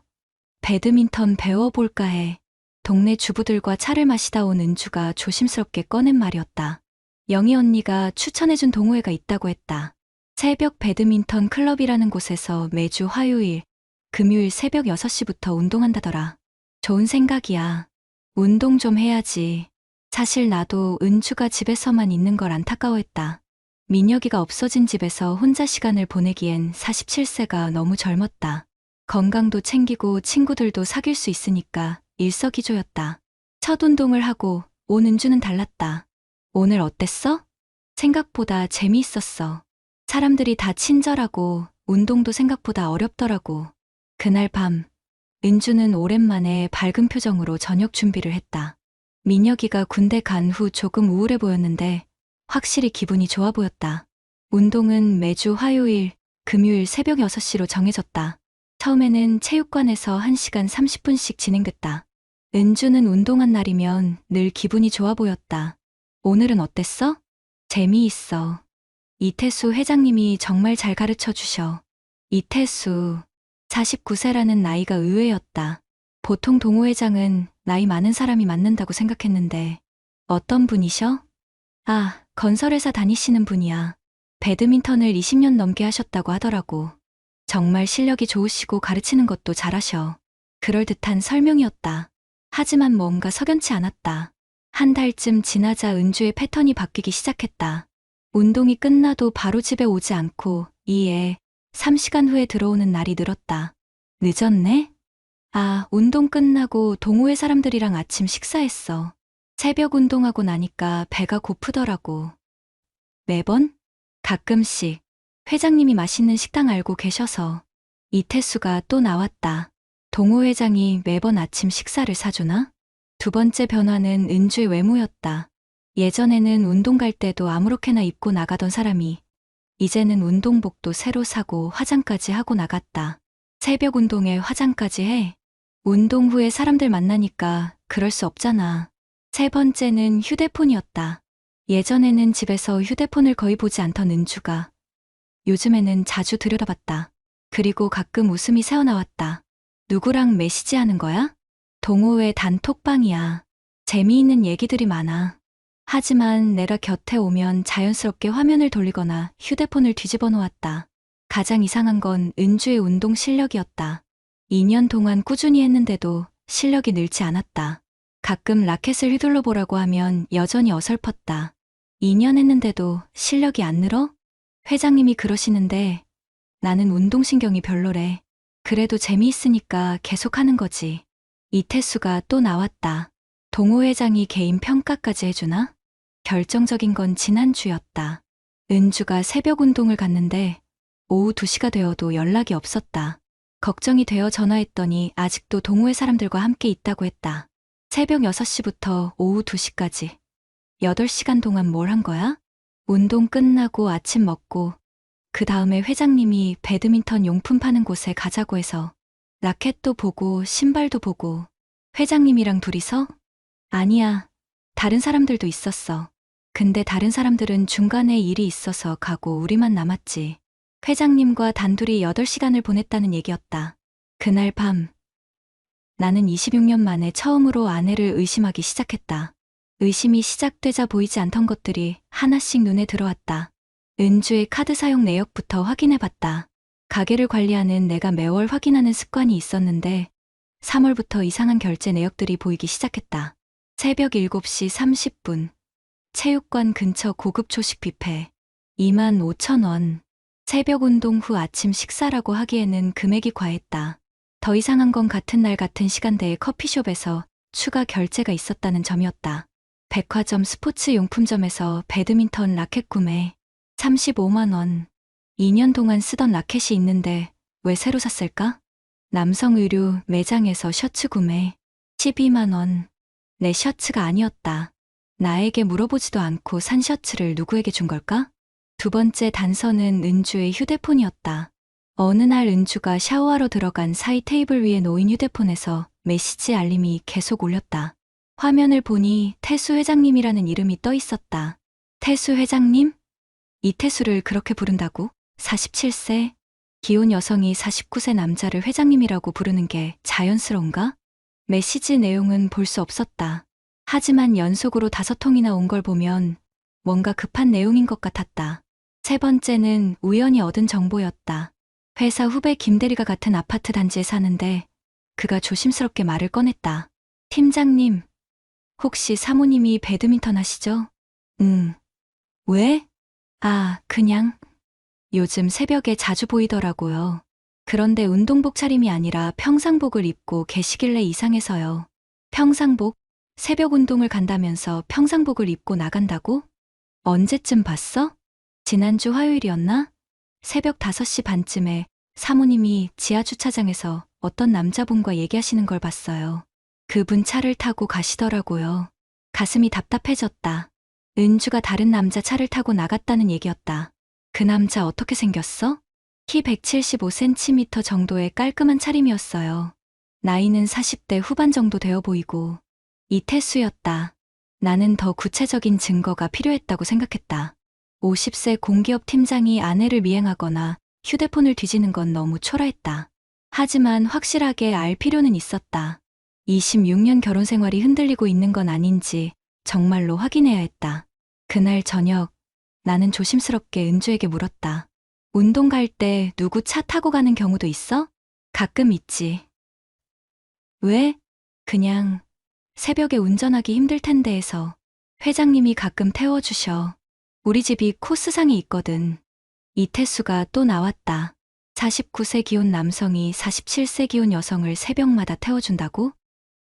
배드민턴 배워볼까 해. 동네 주부들과 차를 마시다 온 은주가 조심스럽게 꺼낸 말이었다. 영희 언니가 추천해준 동호회가 있다고 했다. 새벽 배드민턴 클럽이라는 곳에서 매주 화요일, 금요일 새벽 6시부터 운동한다더라. 좋은 생각이야. 운동 좀 해야지. 사실 나도 은주가 집에서만 있는 걸 안타까워했다. 민혁이가 없어진 집에서 혼자 시간을 보내기엔 47세가 너무 젊었다. 건강도 챙기고 친구들도 사귈 수 있으니까 일석이조였다. 첫 운동을 하고 온 은주는 달랐다. 오늘 어땠어? 생각보다 재미있었어. 사람들이 다 친절하고 운동도 생각보다 어렵더라고. 그날 밤, 은주는 오랜만에 밝은 표정으로 저녁 준비를 했다. 민혁이가 군대 간 후 조금 우울해 보였는데 확실히 기분이 좋아 보였다. 운동은 매주 화요일, 금요일 새벽 6시로 정해졌다. 처음에는 체육관에서 1시간 30분씩 진행됐다. 은주는 운동한 날이면 늘 기분이 좋아 보였다. 오늘은 어땠어? 재미있어. 이태수 회장님이 정말 잘 가르쳐 주셔. 이태수, 49세라는 나이가 의외였다. 보통 동호회장은 나이 많은 사람이 맡는다고 생각했는데 어떤 분이셔? 아, 건설회사 다니시는 분이야. 배드민턴을 20년 넘게 하셨다고 하더라고. 정말 실력이 좋으시고 가르치는 것도 잘하셔. 그럴듯한 설명이었다. 하지만 뭔가 석연치 않았다. 한 달쯤 지나자 은주의 패턴이 바뀌기 시작했다. 운동이 끝나도 바로 집에 오지 않고 이에 3시간 후에 들어오는 날이 늘었다. 늦었네? 아, 운동 끝나고 동호회 사람들이랑 아침 식사했어. 새벽 운동하고 나니까 배가 고프더라고. 매번? 가끔씩. 회장님이 맛있는 식당 알고 계셔서. 이태수가 또 나왔다. 동호회장이 매번 아침 식사를 사주나? 두 번째 변화는 은주의 외모였다. 예전에는 운동 갈 때도 아무렇게나 입고 나가던 사람이 이제는 운동복도 새로 사고 화장까지 하고 나갔다. 새벽 운동에 화장까지 해? 운동 후에 사람들 만나니까 그럴 수 없잖아. 세 번째는 휴대폰이었다. 예전에는 집에서 휴대폰을 거의 보지 않던 은주가 요즘에는 자주 들여다봤다. 그리고 가끔 웃음이 새어나왔다. 누구랑 메시지하는 거야? 동호회 단톡방이야. 재미있는 얘기들이 많아. 하지만 내가 곁에 오면 자연스럽게 화면을 돌리거나 휴대폰을 뒤집어 놓았다. 가장 이상한 건 은주의 운동 실력이었다. 2년 동안 꾸준히 했는데도 실력이 늘지 않았다. 가끔 라켓을 휘둘러 보라고 하면 여전히 어설펐다. 2년 했는데도 실력이 안 늘어? 회장님이 그러시는데 나는 운동신경이 별로래. 그래도 재미있으니까 계속하는 거지. 이태수가 또 나왔다. 동호 회장이 개인 평가까지 해주나? 결정적인 건 지난주였다. 은주가 새벽 운동을 갔는데 오후 2시가 되어도 연락이 없었다. 걱정이 되어 전화했더니 아직도 동호회 사람들과 함께 있다고 했다. 새벽 6시부터 오후 2시까지. 8시간 동안 뭘 한 거야? 운동 끝나고 아침 먹고 그 다음에 회장님이 배드민턴 용품 파는 곳에 가자고 해서 라켓도 보고 신발도 보고. 회장님이랑 둘이서? 아니야. 다른 사람들도 있었어. 근데 다른 사람들은 중간에 일이 있어서 가고 우리만 남았지. 회장님과 단둘이 8시간을 보냈다는 얘기였다. 그날 밤 나는 26년 만에 처음으로 아내를 의심하기 시작했다. 의심이 시작되자 보이지 않던 것들이 하나씩 눈에 들어왔다. 은주의 카드 사용 내역부터 확인해봤다. 가게를 관리하는 내가 매월 확인하는 습관이 있었는데 3월부터 이상한 결제 내역들이 보이기 시작했다. 새벽 7시 30분. 체육관 근처 고급 초식 뷔페. 25,000원. 새벽 운동 후 아침 식사라고 하기에는 금액이 과했다. 더 이상한 건 같은 날 같은 시간대에 커피숍에서 추가 결제가 있었다는 점이었다. 백화점 스포츠 용품점에서 배드민턴 라켓 구매. 35만 원. 2년 동안 쓰던 라켓이 있는데 왜 새로 샀을까? 남성 의류 매장에서 셔츠 구매. 12만 원. 내 셔츠가 아니었다. 나에게 물어보지도 않고 산 셔츠를 누구에게 준 걸까? 두 번째 단서는 은주의 휴대폰이었다. 어느 날 은주가 샤워하러 들어간 사이 테이블 위에 놓인 휴대폰에서 메시지 알림이 계속 울렸다. 화면을 보니 태수 회장님이라는 이름이 떠 있었다. 태수 회장님? 이태수를 그렇게 부른다고? 47세? 기혼 여성이 49세 남자를 회장님이라고 부르는 게 자연스러운가? 메시지 내용은 볼 수 없었다. 하지만 연속으로 5통이나 온 걸 보면 뭔가 급한 내용인 것 같았다. 세 번째는 우연히 얻은 정보였다. 회사 후배 김대리가 같은 아파트 단지에 사는데 그가 조심스럽게 말을 꺼냈다. 팀장님, 혹시 사모님이 배드민턴 하시죠? 응. 왜? 아, 그냥. 요즘 새벽에 자주 보이더라고요. 그런데 운동복 차림이 아니라 평상복을 입고 계시길래 이상해서요. 평상복? 새벽 운동을 간다면서 평상복을 입고 나간다고? 언제쯤 봤어? 지난주 화요일이었나? 새벽 5시 반쯤에 사모님이 지하 주차장에서 어떤 남자분과 얘기하시는 걸 봤어요. 그분 차를 타고 가시더라고요. 가슴이 답답해졌다. 은주가 다른 남자 차를 타고 나갔다는 얘기였다. 그 남자 어떻게 생겼어? 키 175cm 정도의 깔끔한 차림이었어요. 나이는 40대 후반 정도 되어 보이고. 이태수였다. 나는 더 구체적인 증거가 필요했다고 생각했다. 50세 공기업 팀장이 아내를 미행하거나 휴대폰을 뒤지는 건 너무 초라했다. 하지만 확실하게 알 필요는 있었다. 26년 결혼 생활이 흔들리고 있는 건 아닌지 정말로 확인해야 했다. 그날 저녁, 나는 조심스럽게 은주에게 물었다. 운동 갈 때 누구 차 타고 가는 경우도 있어? 가끔 있지. 왜? 그냥 새벽에 운전하기 힘들 텐데 해서. 회장님이 가끔 태워주셔. 우리 집이 코스상에 있거든. 이태수가 또 나왔다. 49세 기혼 남성이 47세 기혼 여성을 새벽마다 태워준다고?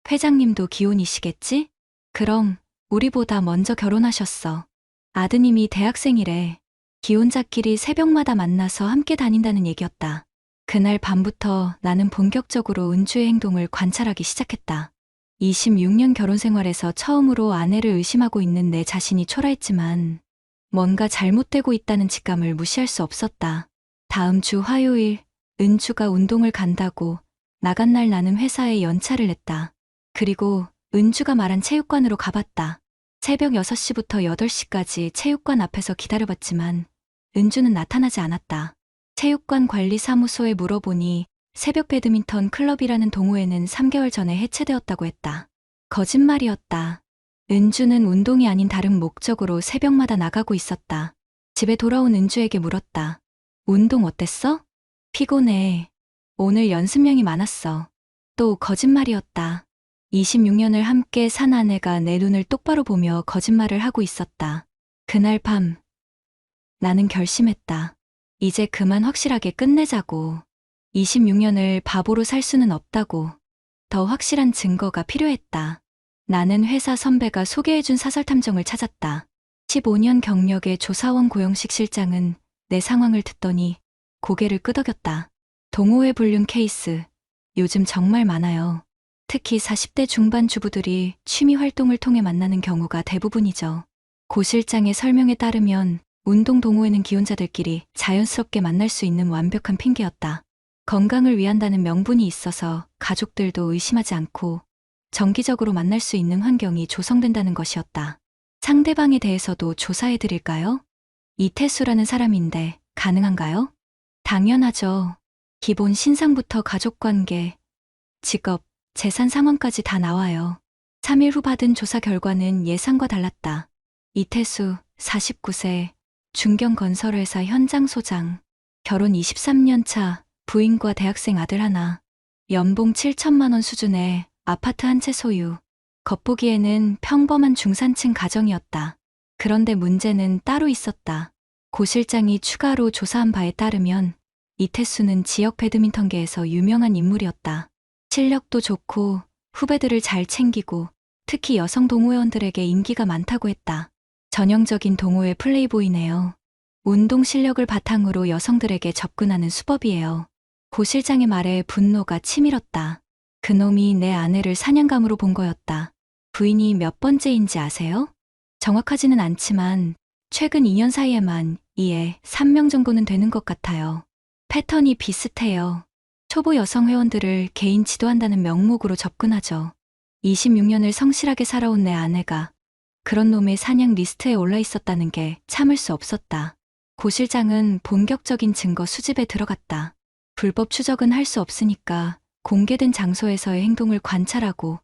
회장님도 기혼이시겠지? 그럼 우리보다 먼저 결혼하셨어. 아드님이 대학생이래. 기혼자끼리 새벽마다 만나서 함께 다닌다는 얘기였다. 그날 밤부터 나는 본격적으로 은주의 행동을 관찰하기 시작했다. 26년 결혼 생활에서 처음으로 아내를 의심하고 있는 내 자신이 초라했지만 뭔가 잘못되고 있다는 직감을 무시할 수 없었다. 다음 주 화요일, 은주가 운동을 간다고 나간 날 나는 회사에 연차를 냈다. 그리고 은주가 말한 체육관으로 가봤다. 새벽 6시부터 8시까지 체육관 앞에서 기다려봤지만 은주는 나타나지 않았다. 체육관 관리사무소에 물어보니 새벽 배드민턴 클럽이라는 동호회는 3개월 전에 해체되었다고 했다. 거짓말이었다. 은주는 운동이 아닌 다른 목적으로 새벽마다 나가고 있었다. 집에 돌아온 은주에게 물었다. 운동 어땠어? 피곤해. 오늘 연습량이 많았어. 또 거짓말이었다. 26년을 함께 산 아내가 내 눈을 똑바로 보며 거짓말을 하고 있었다. 그날 밤, 나는 결심했다. 이제 그만 확실하게 끝내자고. 26년을 바보로 살 수는 없다고. 더 확실한 증거가 필요했다. 나는 회사 선배가 소개해준 사설탐정을 찾았다. 15년 경력의 조사원 고영식 실장은 내 상황을 듣더니 고개를 끄덕였다. 동호회 불륜 케이스, 요즘 정말 많아요. 특히 40대 중반 주부들이 취미 활동을 통해 만나는 경우가 대부분이죠. 고 실장의 설명에 따르면 운동 동호회는 기혼자들끼리 자연스럽게 만날 수 있는 완벽한 핑계였다. 건강을 위한다는 명분이 있어서 가족들도 의심하지 않고 정기적으로 만날 수 있는 환경이 조성된다는 것이었다. 상대방에 대해서도 조사해 드릴까요? 이태수라는 사람인데 가능한가요? 당연하죠. 기본 신상부터 가족관계, 직업, 재산 상황까지 다 나와요. 3일 후 받은 조사 결과는 예상과 달랐다. 이태수, 49세, 중견건설회사 현장 소장, 결혼 23년 차, 부인과 대학생 아들 하나, 연봉 7천만 원 수준의 아파트 한 채 소유. 겉보기에는 평범한 중산층 가정이었다. 그런데 문제는 따로 있었다. 고 실장이 추가로 조사한 바에 따르면 이태수는 지역 배드민턴계에서 유명한 인물이었다. 실력도 좋고 후배들을 잘 챙기고 특히 여성 동호회원들에게 인기가 많다고 했다. 전형적인 동호회 플레이보이네요. 운동 실력을 바탕으로 여성들에게 접근하는 수법이에요. 고 실장의 말에 분노가 치밀었다. 그놈이 내 아내를 사냥감으로 본 거였다. 부인이 몇 번째인지 아세요? 정확하지는 않지만 최근 2년 사이에만 2에 3명 정도는 되는 것 같아요. 패턴이 비슷해요. 초보 여성 회원들을 개인 지도한다는 명목으로 접근하죠. 26년을 성실하게 살아온 내 아내가 그런 놈의 사냥 리스트에 올라 있었다는 게 참을 수 없었다. 고 실장은 본격적인 증거 수집에 들어갔다. 불법 추적은 할 수 없으니까 공개된 장소에서의 행동을 관찰하고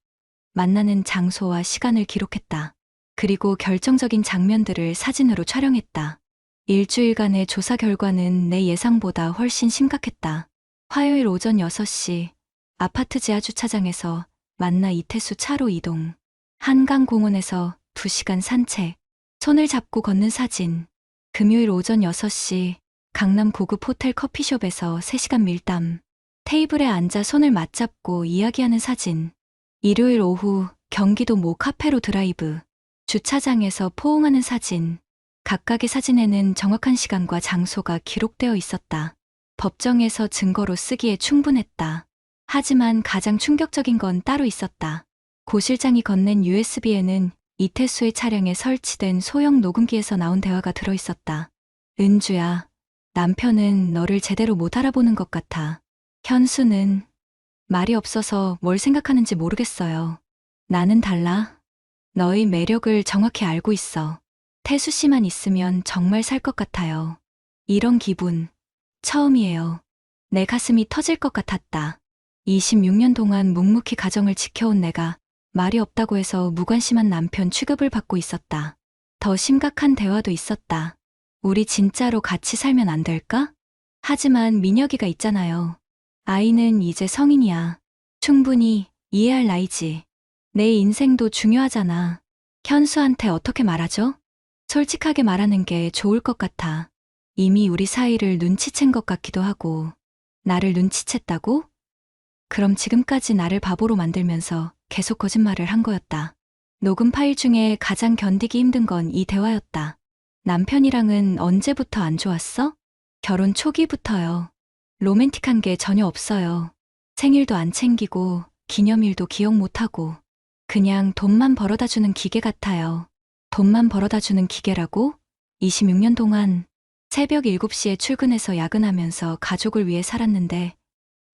만나는 장소와 시간을 기록했다. 그리고 결정적인 장면들을 사진으로 촬영했다. 일주일간의 조사 결과는 내 예상보다 훨씬 심각했다. 화요일 오전 6시 아파트 지하 주차장에서 만나 이태수 차로 이동. 한강공원에서 2시간 산책. 손을 잡고 걷는 사진. 금요일 오전 6시 강남 고급 호텔 커피숍에서 3시간 밀담. 테이블에 앉아 손을 맞잡고 이야기하는 사진. 일요일 오후 경기도 모 카페로 드라이브. 주차장에서 포옹하는 사진. 각각의 사진에는 정확한 시간과 장소가 기록되어 있었다. 법정에서 증거로 쓰기에 충분했다. 하지만 가장 충격적인 건 따로 있었다. 고 실장이 건넨 USB에는 이태수의 차량에 설치된 소형 녹음기에서 나온 대화가 들어있었다. 은주야, 남편은 너를 제대로 못 알아보는 것 같아. 현수는 말이 없어서 뭘 생각하는지 모르겠어요. 나는 달라. 너의 매력을 정확히 알고 있어. 태수 씨만 있으면 정말 살 것 같아요. 이런 기분 처음이에요. 내 가슴이 터질 것 같았다. 26년 동안 묵묵히 가정을 지켜온 내가 말이 없다고 해서 무관심한 남편 취급을 받고 있었다. 더 심각한 대화도 있었다. 우리 진짜로 같이 살면 안 될까? 하지만 민혁이가 있잖아요. 아이는 이제 성인이야. 충분히 이해할 나이지. 내 인생도 중요하잖아. 현수한테 어떻게 말하죠? 솔직하게 말하는 게 좋을 것 같아. 이미 우리 사이를 눈치챈 것 같기도 하고. 나를 눈치챘다고? 그럼 지금까지 나를 바보로 만들면서 계속 거짓말을 한 거였다. 녹음 파일 중에 가장 견디기 힘든 건 이 대화였다. 남편이랑은 언제부터 안 좋았어? 결혼 초기부터요. 로맨틱한 게 전혀 없어요. 생일도 안 챙기고 기념일도 기억 못하고 그냥 돈만 벌어다 주는 기계 같아요. 돈만 벌어다 주는 기계라고? 26년 동안 새벽 7시에 출근해서 야근하면서 가족을 위해 살았는데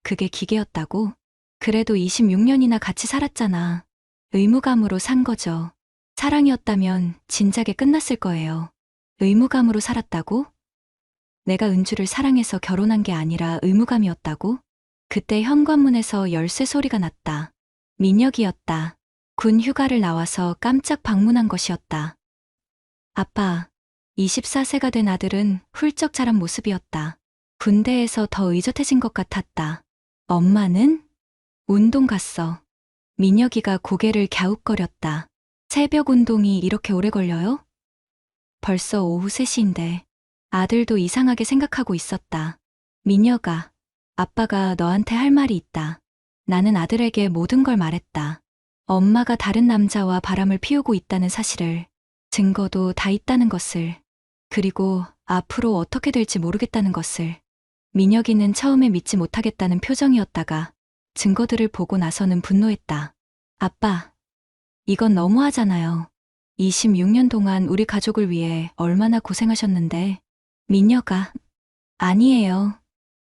그게 기계였다고? 그래도 26년이나 같이 살았잖아. 의무감으로 산 거죠. 사랑이었다면 진작에 끝났을 거예요. 의무감으로 살았다고? 내가 은주를 사랑해서 결혼한 게 아니라 의무감이었다고? 그때 현관문에서 열쇠 소리가 났다. 민혁이었다. 군 휴가를 나와서 깜짝 방문한 것이었다. 아빠, 24세가 된 아들은 훌쩍 자란 모습이었다. 군대에서 더 의젓해진 것 같았다. 엄마는? 운동 갔어. 민혁이가 고개를 갸웃거렸다. 새벽 운동이 이렇게 오래 걸려요? 벌써 오후 3시인데 아들도 이상하게 생각하고 있었다. 민혁아, 아빠가 너한테 할 말이 있다. 나는 아들에게 모든 걸 말했다. 엄마가 다른 남자와 바람을 피우고 있다는 사실을, 증거도 다 있다는 것을, 그리고 앞으로 어떻게 될지 모르겠다는 것을. 민혁이는 처음에 믿지 못하겠다는 표정이었다가 증거들을 보고 나서는 분노했다. 아빠, 이건 너무하잖아요. 26년 동안 우리 가족을 위해 얼마나 고생하셨는데. 민혁아, 아니에요.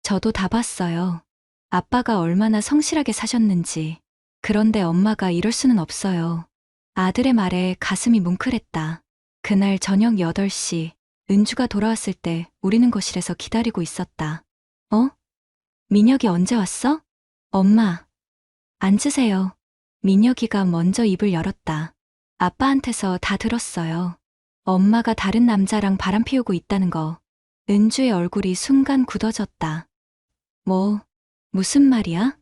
저도 다 봤어요. 아빠가 얼마나 성실하게 사셨는지. 그런데 엄마가 이럴 수는 없어요. 아들의 말에 가슴이 뭉클했다. 그날 저녁 8시, 은주가 돌아왔을 때 우리는 거실에서 기다리고 있었다. 어? 민혁이 언제 왔어? 엄마, 앉으세요. 민혁이가 먼저 입을 열었다. 아빠한테서 다 들었어요. 엄마가 다른 남자랑 바람 피우고 있다는 거. 은주의 얼굴이 순간 굳어졌다. 무슨 말이야?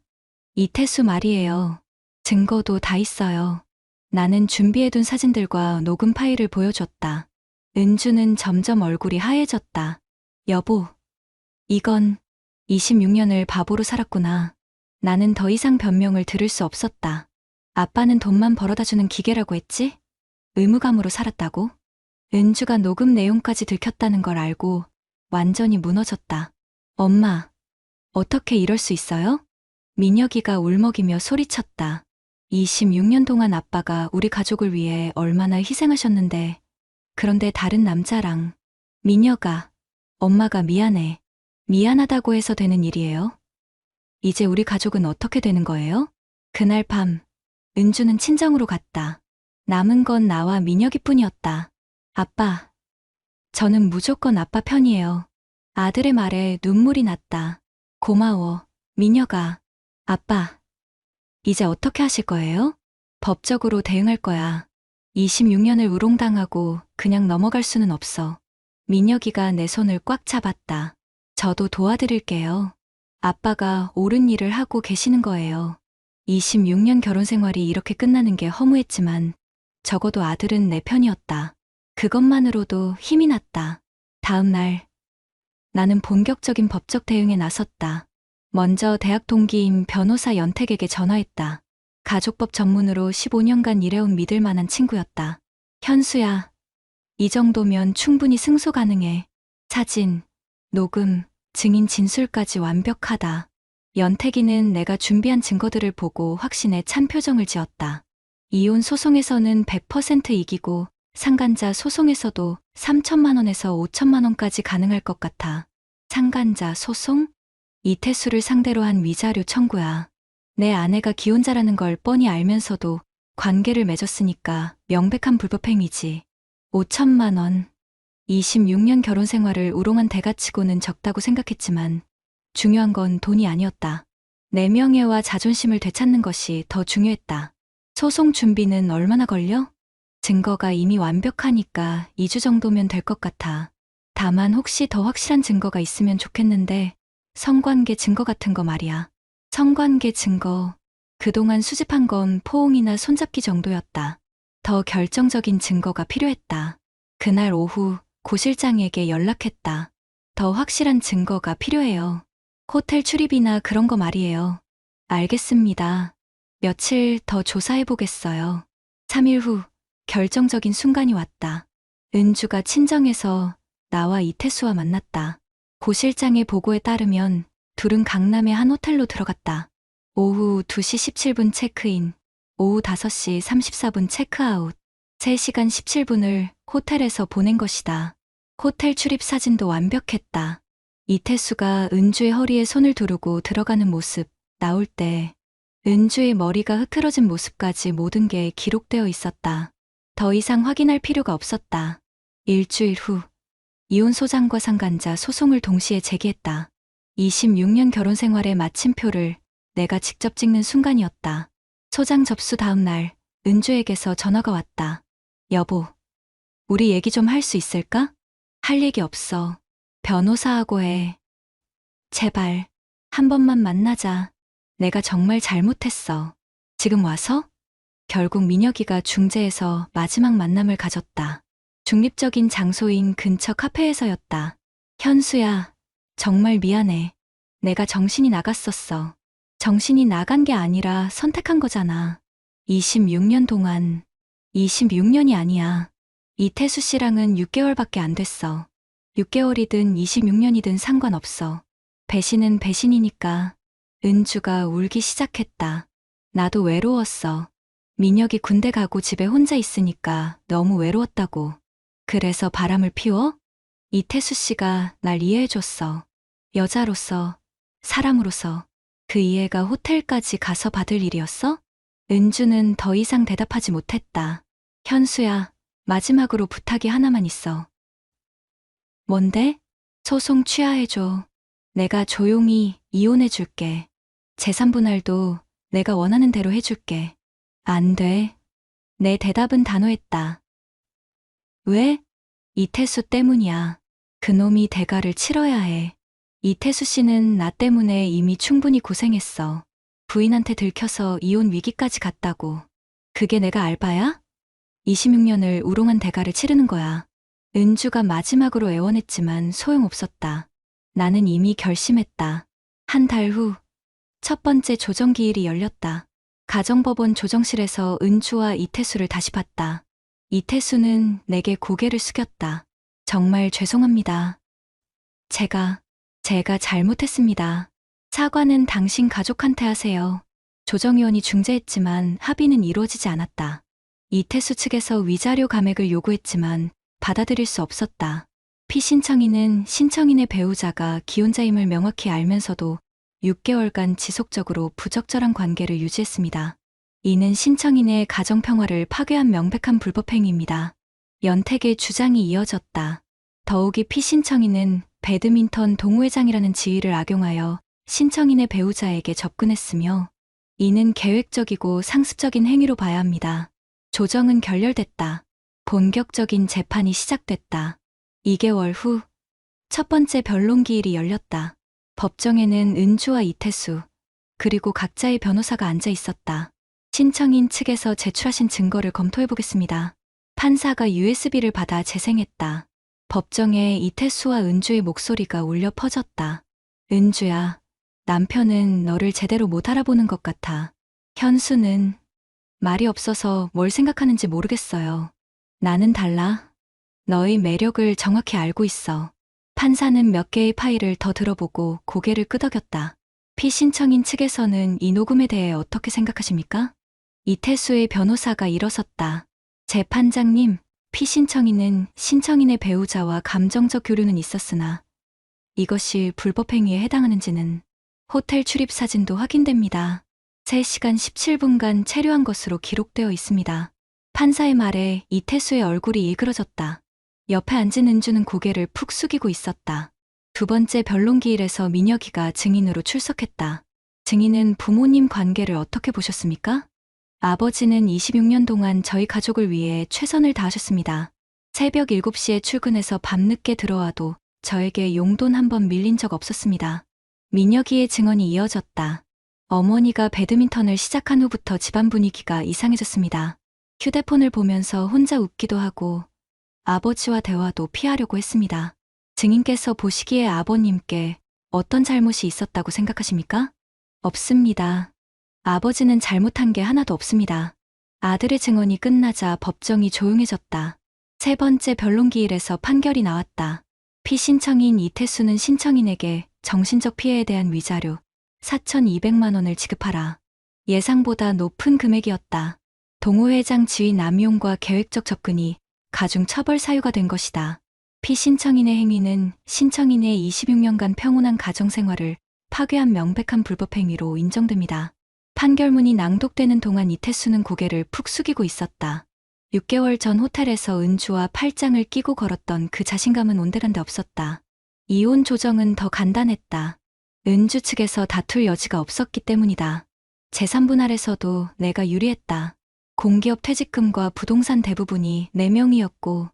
이태수 말이에요. 증거도 다 있어요. 나는 준비해둔 사진들과 녹음 파일을 보여줬다. 은주는 점점 얼굴이 하얘졌다. 여보, 이건 26년을 바보로 살았구나. 나는 더 이상 변명을 들을 수 없었다. 아빠는 돈만 벌어다주는 기계라고 했지? 의무감으로 살았다고? 은주가 녹음 내용까지 들켰다는 걸 알고 완전히 무너졌다. 엄마, 어떻게 이럴 수 있어요? 민혁이가 울먹이며 소리쳤다. 26년 동안 아빠가 우리 가족을 위해 얼마나 희생하셨는데, 그런데 다른 남자랑. 민혁아, 엄마가 미안해. 미안하다고 해서 되는 일이에요? 이제 우리 가족은 어떻게 되는 거예요? 그날 밤, 은주는 친정으로 갔다. 남은 건 나와 민혁이뿐이었다. 아빠, 저는 무조건 아빠 편이에요. 아들의 말에 눈물이 났다. 고마워, 민혁아. 아빠, 이제 어떻게 하실 거예요? 법적으로 대응할 거야. 26년을 우롱당하고 그냥 넘어갈 수는 없어. 민혁이가 내 손을 꽉 잡았다. 저도 도와드릴게요. 아빠가 옳은 일을 하고 계시는 거예요. 26년 결혼 생활이 이렇게 끝나는 게 허무했지만 적어도 아들은 내 편이었다. 그것만으로도 힘이 났다. 다음 날, 나는 본격적인 법적 대응에 나섰다. 먼저 대학 동기인 변호사 연택에게 전화했다. 가족법 전문으로 15년간 일해온 믿을 만한 친구였다. 현수야, 이 정도면 충분히 승소 가능해. 사진, 녹음, 증인 진술까지 완벽하다. 연택이는 내가 준비한 증거들을 보고 확신에 찬 표정을 지었다. 이혼 소송에서는 100% 이기고 상간자 소송에서도 3천만 원에서 5천만 원까지 가능할 것 같아. 상간자 소송? 이태수를 상대로 한 위자료 청구야. 내 아내가 기혼자라는 걸 뻔히 알면서도 관계를 맺었으니까 명백한 불법행위지. 5천만 원. 26년 결혼 생활을 우롱한 대가치고는 적다고 생각했지만 중요한 건 돈이 아니었다. 내 명예와 자존심을 되찾는 것이 더 중요했다. 소송 준비는 얼마나 걸려? 증거가 이미 완벽하니까 2주 정도면 될 것 같아. 다만 혹시 더 확실한 증거가 있으면 좋겠는데 성관계 증거 같은 거 말이야. 성관계 증거. 그동안 수집한 건 포옹이나 손잡기 정도였다. 더 결정적인 증거가 필요했다. 그날 오후 고 실장에게 연락했다. 더 확실한 증거가 필요해요. 호텔 출입이나 그런 거 말이에요. 알겠습니다. 며칠 더 조사해보겠어요. 3일 후 결정적인 순간이 왔다. 은주가 친정에서 나와 이태수와 만났다. 고 실장의 보고에 따르면 둘은 강남의 한 호텔로 들어갔다. 오후 2시 17분 체크인, 오후 5시 34분 체크아웃, 3시간 17분을 호텔에서 보낸 것이다. 호텔 출입 사진도 완벽했다. 이태수가 은주의 허리에 손을 두르고 들어가는 모습, 나올 때 은주의 머리가 흐트러진 모습까지 모든 게 기록되어 있었다. 더 이상 확인할 필요가 없었다. 일주일 후, 이혼 소장과 상간자 소송을 동시에 제기했다. 26년 결혼 생활의 마침표를 내가 직접 찍는 순간이었다. 소장 접수 다음 날, 은주에게서 전화가 왔다. 여보, 우리 얘기 좀 할 수 있을까? 할 얘기 없어. 변호사하고 해. 제발, 한 번만 만나자. 내가 정말 잘못했어. 지금 와서? 결국 민혁이가 중재해서 마지막 만남을 가졌다. 중립적인 장소인 근처 카페에서였다. 현수야, 정말 미안해. 내가 정신이 나갔었어. 정신이 나간 게 아니라 선택한 거잖아. 26년 동안, 26년이 아니야. 이태수 씨랑은 6개월밖에 안 됐어. 6개월이든 26년이든 상관없어. 배신은 배신이니까. 은주가 울기 시작했다. 나도 외로웠어. 민혁이 군대 가고 집에 혼자 있으니까 너무 외로웠다고. 그래서 바람을 피워? 이태수 씨가 날 이해해줬어. 여자로서, 사람으로서. 그 이해가 호텔까지 가서 받을 일이었어? 은주는 더 이상 대답하지 못했다. 현수야, 마지막으로 부탁이 하나만 있어. 뭔데? 소송 취하해줘. 내가 조용히 이혼해줄게. 재산 분할도 내가 원하는 대로 해줄게. 안 돼. 내 대답은 단호했다. 왜? 이태수 때문이야. 그놈이 대가를 치러야 해. 이태수 씨는 나 때문에 이미 충분히 고생했어. 부인한테 들켜서 이혼 위기까지 갔다고. 그게 내가 알바야? 26년을 우롱한 대가를 치르는 거야. 은주가 마지막으로 애원했지만 소용없었다. 나는 이미 결심했다. 한 달 후, 첫 번째 조정기일이 열렸다. 가정법원 조정실에서 은주와 이태수를 다시 봤다. 이태수는 내게 고개를 숙였다. 정말 죄송합니다. 제가 잘못했습니다. 사과는 당신 가족한테 하세요. 조정위원이 중재했지만 합의는 이루어지지 않았다. 이태수 측에서 위자료 감액을 요구했지만 받아들일 수 없었다. 피신청인은 신청인의 배우자가 기혼자임을 명확히 알면서도 6개월간 지속적으로 부적절한 관계를 유지했습니다. 이는 신청인의 가정평화를 파괴한 명백한 불법행위입니다. 연택의 주장이 이어졌다. 더욱이 피신청인은 배드민턴 동호회장이라는 지위를 악용하여 신청인의 배우자에게 접근했으며 이는 계획적이고 상습적인 행위로 봐야 합니다. 조정은 결렬됐다. 본격적인 재판이 시작됐다. 2개월 후, 첫 번째 변론기일이 열렸다. 법정에는 은주와 이태수, 그리고 각자의 변호사가 앉아 있었다. 신청인 측에서 제출하신 증거를 검토해보겠습니다. 판사가 USB를 받아 재생했다. 법정에 이태수와 은주의 목소리가 울려 퍼졌다. 은주야, 남편은 너를 제대로 못 알아보는 것 같아. 현수는 말이 없어서 뭘 생각하는지 모르겠어요. 나는 달라. 너의 매력을 정확히 알고 있어. 판사는 몇 개의 파일을 더 들어보고 고개를 끄덕였다. 피신청인 측에서는 이 녹음에 대해 어떻게 생각하십니까? 이태수의 변호사가 일어섰다. 재판장님, 피신청인은 신청인의 배우자와 감정적 교류는 있었으나 이것이 불법행위에 해당하는지는 호텔 출입 사진도 확인됩니다. 3시간 17분간 체류한 것으로 기록되어 있습니다. 판사의 말에 이태수의 얼굴이 일그러졌다. 옆에 앉은 은주는 고개를 푹 숙이고 있었다. 두 번째 변론기일에서 민혁이가 증인으로 출석했다. 증인은 부모님 관계를 어떻게 보셨습니까? 아버지는 26년 동안 저희 가족을 위해 최선을 다하셨습니다. 새벽 7시에 출근해서 밤늦게 들어와도 저에게 용돈 한 번 밀린 적 없었습니다. 민혁이의 증언이 이어졌다. 어머니가 배드민턴을 시작한 후부터 집안 분위기가 이상해졌습니다. 휴대폰을 보면서 혼자 웃기도 하고 아버지와 대화도 피하려고 했습니다. 증인께서 보시기에 아버님께 어떤 잘못이 있었다고 생각하십니까? 없습니다. 아버지는 잘못한 게 하나도 없습니다. 아들의 증언이 끝나자 법정이 조용해졌다. 세 번째 변론기일에서 판결이 나왔다. 피신청인 이태수는 신청인에게 정신적 피해에 대한 위자료 4,200만 원을 지급하라. 예상보다 높은 금액이었다. 동호회장 지위 남용과 계획적 접근이 가중 처벌 사유가 된 것이다. 피신청인의 행위는 신청인의 26년간 평온한 가정생활을 파괴한 명백한 불법행위로 인정됩니다. 판결문이 낭독되는 동안 이태수는 고개를 푹 숙이고 있었다. 6개월 전 호텔에서 은주와 팔짱을 끼고 걸었던 그 자신감은 온데간데 없었다. 이혼 조정은 더 간단했다. 은주 측에서 다툴 여지가 없었기 때문이다. 재산 분할에서도 내가 유리했다. 공기업 퇴직금과 부동산 대부분이 4명이었고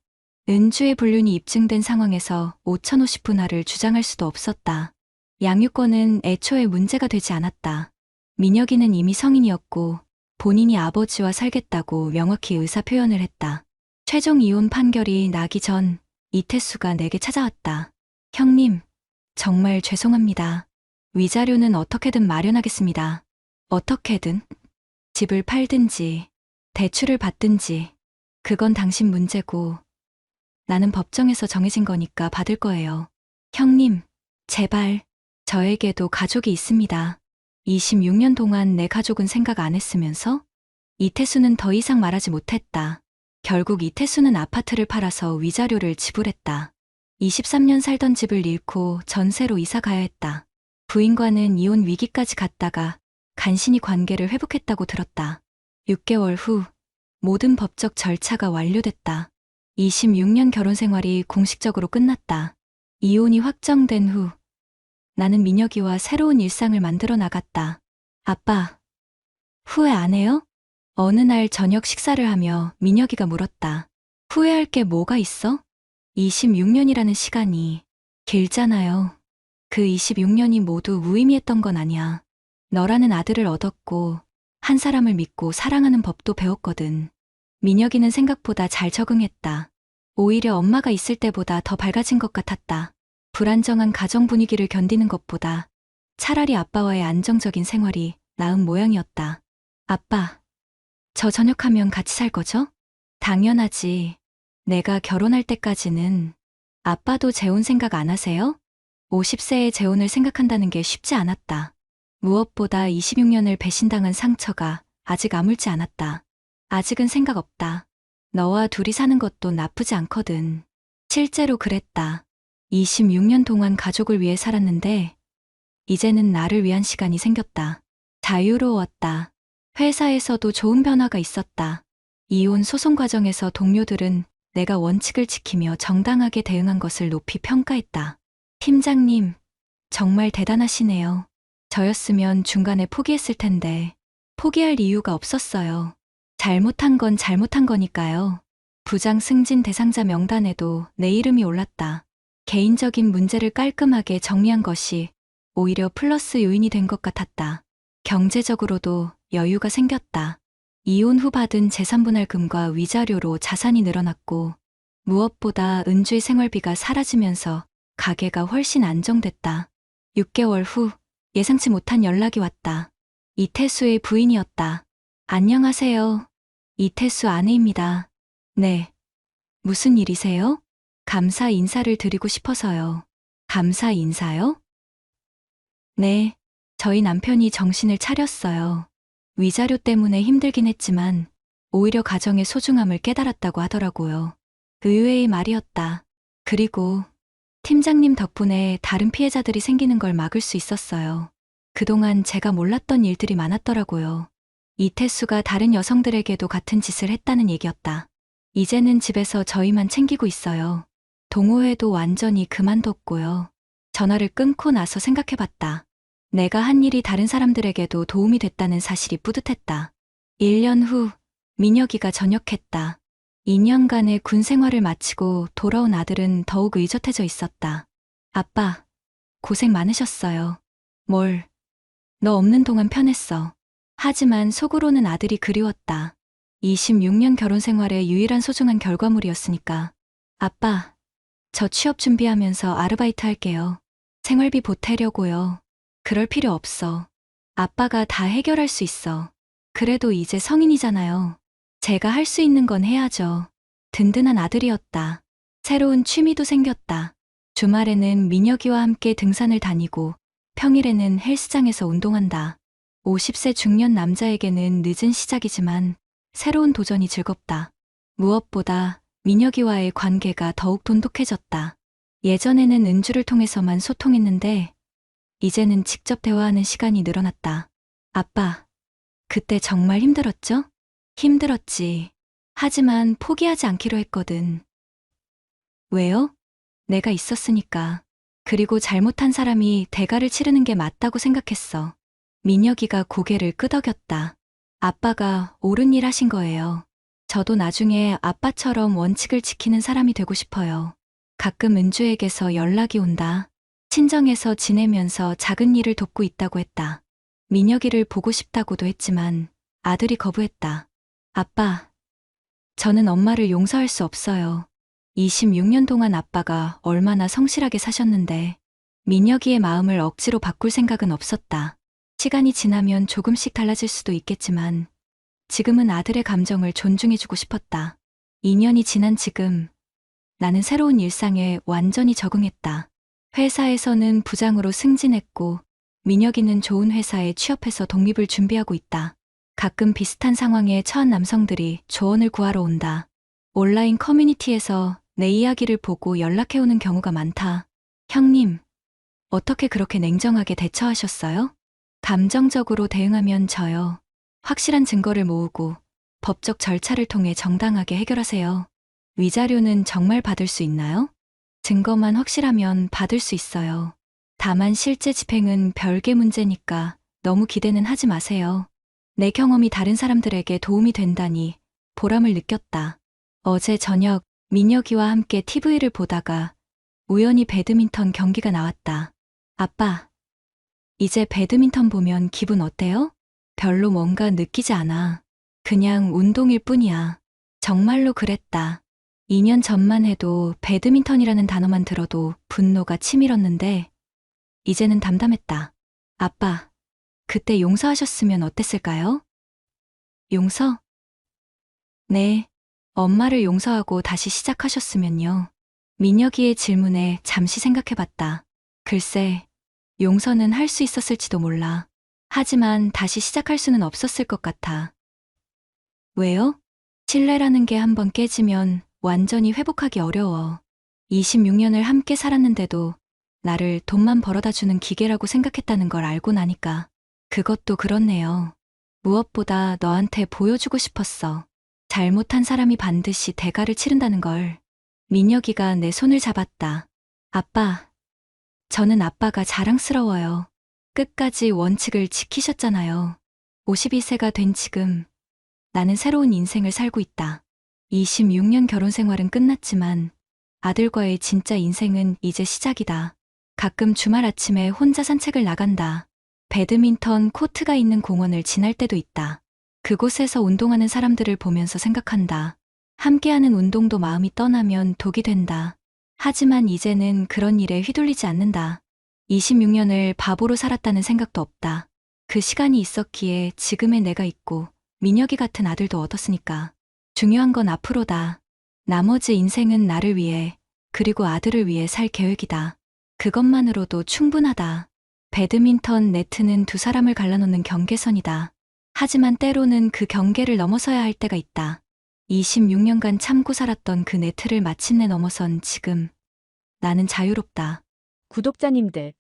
은주의 불륜이 입증된 상황에서 5,050 분할을 주장할 수도 없었다. 양육권은 애초에 문제가 되지 않았다. 민혁이는 이미 성인이었고 본인이 아버지와 살겠다고 명확히 의사 표현을 했다. 최종 이혼 판결이 나기 전 이태수가 내게 찾아왔다. 형님, 정말 죄송합니다. 위자료는 어떻게든 마련하겠습니다. 어떻게든? 집을 팔든지, 대출을 받든지, 그건 당신 문제고, 나는 법정에서 정해진 거니까 받을 거예요. 형님, 제발, 저에게도 가족이 있습니다. 26년 동안 내 가족은 생각 안 했으면서? 이태수는 더 이상 말하지 못했다. 결국 이태수는 아파트를 팔아서 위자료를 지불했다. 23년 살던 집을 잃고 전세로 이사 가야 했다. 부인과는 이혼 위기까지 갔다가 간신히 관계를 회복했다고 들었다. 6개월 후 모든 법적 절차가 완료됐다. 26년 결혼 생활이 공식적으로 끝났다. 이혼이 확정된 후 나는 민혁이와 새로운 일상을 만들어 나갔다. 아빠, 후회 안 해요? 어느 날 저녁 식사를 하며 민혁이가 물었다. 후회할 게 뭐가 있어? 26년이라는 시간이 길잖아요. 그 26년이 모두 무의미했던 건 아니야. 너라는 아들을 얻었고 한 사람을 믿고 사랑하는 법도 배웠거든. 민혁이는 생각보다 잘 적응했다. 오히려 엄마가 있을 때보다 더 밝아진 것 같았다. 불안정한 가정 분위기를 견디는 것보다 차라리 아빠와의 안정적인 생활이 나은 모양이었다. 아빠, 저 전역하면 같이 살 거죠? 당연하지. 내가 결혼할 때까지는. 아빠도 재혼 생각 안 하세요? 50세에 재혼을 생각한다는 게 쉽지 않았다. 무엇보다 26년을 배신당한 상처가 아직 아물지 않았다. 아직은 생각 없다. 너와 둘이 사는 것도 나쁘지 않거든. 실제로 그랬다. 26년 동안 가족을 위해 살았는데 이제는 나를 위한 시간이 생겼다. 자유로웠다. 회사에서도 좋은 변화가 있었다. 이혼 소송 과정에서 동료들은 내가 원칙을 지키며 정당하게 대응한 것을 높이 평가했다. 팀장님, 정말 대단하시네요. 저였으면 중간에 포기했을 텐데 포기할 이유가 없었어요. 잘못한 건 잘못한 거니까요. 부장 승진 대상자 명단에도 내 이름이 올랐다. 개인적인 문제를 깔끔하게 정리한 것이 오히려 플러스 요인이 된 것 같았다. 경제적으로도 여유가 생겼다. 이혼 후 받은 재산분할금과 위자료로 자산이 늘어났고 무엇보다 은주의 생활비가 사라지면서 가게가 훨씬 안정됐다. 6개월 후 예상치 못한 연락이 왔다. 이태수의 부인이었다. 안녕하세요. 이태수 아내입니다. 네. 무슨 일이세요? 감사 인사를 드리고 싶어서요. 감사 인사요? 네. 저희 남편이 정신을 차렸어요. 위자료 때문에 힘들긴 했지만 오히려 가정의 소중함을 깨달았다고 하더라고요. 의외의 말이었다. 그리고 팀장님 덕분에 다른 피해자들이 생기는 걸 막을 수 있었어요. 그동안 제가 몰랐던 일들이 많았더라고요. 이태수가 다른 여성들에게도 같은 짓을 했다는 얘기였다. 이제는 집에서 저희만 챙기고 있어요. 동호회도 완전히 그만뒀고요. 전화를 끊고 나서 생각해봤다. 내가 한 일이 다른 사람들에게도 도움이 됐다는 사실이 뿌듯했다. 1년 후 민혁이가 전역했다. 2년간의 군 생활을 마치고 돌아온 아들은 더욱 의젓해져 있었다. 아빠, 고생 많으셨어요. 뭘, 너 없는 동안 편했어. 하지만 속으로는 아들이 그리웠다. 26년 결혼 생활의 유일한 소중한 결과물이었으니까. 아빠, 저 취업 준비하면서 아르바이트 할게요. 생활비 보태려고요. 그럴 필요 없어. 아빠가 다 해결할 수 있어. 그래도 이제 성인이잖아요. 제가 할 수 있는 건 해야죠. 든든한 아들이었다. 새로운 취미도 생겼다. 주말에는 민혁이와 함께 등산을 다니고 평일에는 헬스장에서 운동한다. 50세 중년 남자에게는 늦은 시작이지만 새로운 도전이 즐겁다. 무엇보다 민혁이와의 관계가 더욱 돈독해졌다. 예전에는 은주를 통해서만 소통했는데 이제는 직접 대화하는 시간이 늘어났다. 아빠, 그때 정말 힘들었죠? 힘들었지. 하지만 포기하지 않기로 했거든. 왜요? 내가 있었으니까. 그리고 잘못한 사람이 대가를 치르는 게 맞다고 생각했어. 민혁이가 고개를 끄덕였다. 아빠가 옳은 일 하신 거예요. 저도 나중에 아빠처럼 원칙을 지키는 사람이 되고 싶어요. 가끔 은주에게서 연락이 온다. 친정에서 지내면서 작은 일을 돕고 있다고 했다. 민혁이를 보고 싶다고도 했지만 아들이 거부했다. 아빠, 저는 엄마를 용서할 수 없어요. 26년 동안 아빠가 얼마나 성실하게 사셨는데 민혁이의 마음을 억지로 바꿀 생각은 없었다. 시간이 지나면 조금씩 달라질 수도 있겠지만 지금은 아들의 감정을 존중해주고 싶었다. 2년이 지난 지금 나는 새로운 일상에 완전히 적응했다. 회사에서는 부장으로 승진했고 민혁이는 좋은 회사에 취업해서 독립을 준비하고 있다. 가끔 비슷한 상황에 처한 남성들이 조언을 구하러 온다. 온라인 커뮤니티에서 내 이야기를 보고 연락해오는 경우가 많다. 형님, 어떻게 그렇게 냉정하게 대처하셨어요? 감정적으로 대응하면 져요. 확실한 증거를 모으고 법적 절차를 통해 정당하게 해결하세요. 위자료는 정말 받을 수 있나요? 증거만 확실하면 받을 수 있어요. 다만 실제 집행은 별개 문제니까 너무 기대는 하지 마세요. 내 경험이 다른 사람들에게 도움이 된다니 보람을 느꼈다. 어제 저녁 민혁이와 함께 TV를 보다가 우연히 배드민턴 경기가 나왔다. 아빠, 이제 배드민턴 보면 기분 어때요? 별로 뭔가 느끼지 않아. 그냥 운동일 뿐이야. 정말로 그랬다. 2년 전만 해도 배드민턴이라는 단어만 들어도 분노가 치밀었는데 이제는 담담했다. 아빠, 그때 용서하셨으면 어땠을까요? 용서? 네, 엄마를 용서하고 다시 시작하셨으면요. 민혁이의 질문에 잠시 생각해봤다. 글쎄, 용서는 할 수 있었을지도 몰라. 하지만 다시 시작할 수는 없었을 것 같아. 왜요? 신뢰라는 게 한번 깨지면 완전히 회복하기 어려워. 26년을 함께 살았는데도 나를 돈만 벌어다 주는 기계라고 생각했다는 걸 알고 나니까 그것도 그렇네요. 무엇보다 너한테 보여주고 싶었어. 잘못한 사람이 반드시 대가를 치른다는 걸. 민혁이가 내 손을 잡았다. 아빠, 저는 아빠가 자랑스러워요. 끝까지 원칙을 지키셨잖아요. 52세가 된 지금 나는 새로운 인생을 살고 있다. 26년 결혼 생활은 끝났지만 아들과의 진짜 인생은 이제 시작이다. 가끔 주말 아침에 혼자 산책을 나간다. 배드민턴 코트가 있는 공원을 지날 때도 있다. 그곳에서 운동하는 사람들을 보면서 생각한다. 함께하는 운동도 마음이 떠나면 독이 된다. 하지만 이제는 그런 일에 휘둘리지 않는다. 26년을 바보로 살았다는 생각도 없다. 그 시간이 있었기에 지금의 내가 있고 민혁이 같은 아들도 얻었으니까. 중요한 건 앞으로다. 나머지 인생은 나를 위해 그리고 아들을 위해 살 계획이다. 그것만으로도 충분하다. 배드민턴 네트는 두 사람을 갈라놓는 경계선이다. 하지만 때로는 그 경계를 넘어서야 할 때가 있다. 26년간 참고 살았던 그 네트를 마침내 넘어선 지금 나는 자유롭다. 구독자님들,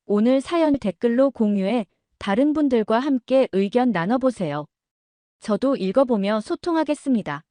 오늘 사연 댓글로 공유해 다른 분들과 함께 의견 나눠보세요. 저도 읽어보며 소통하겠습니다.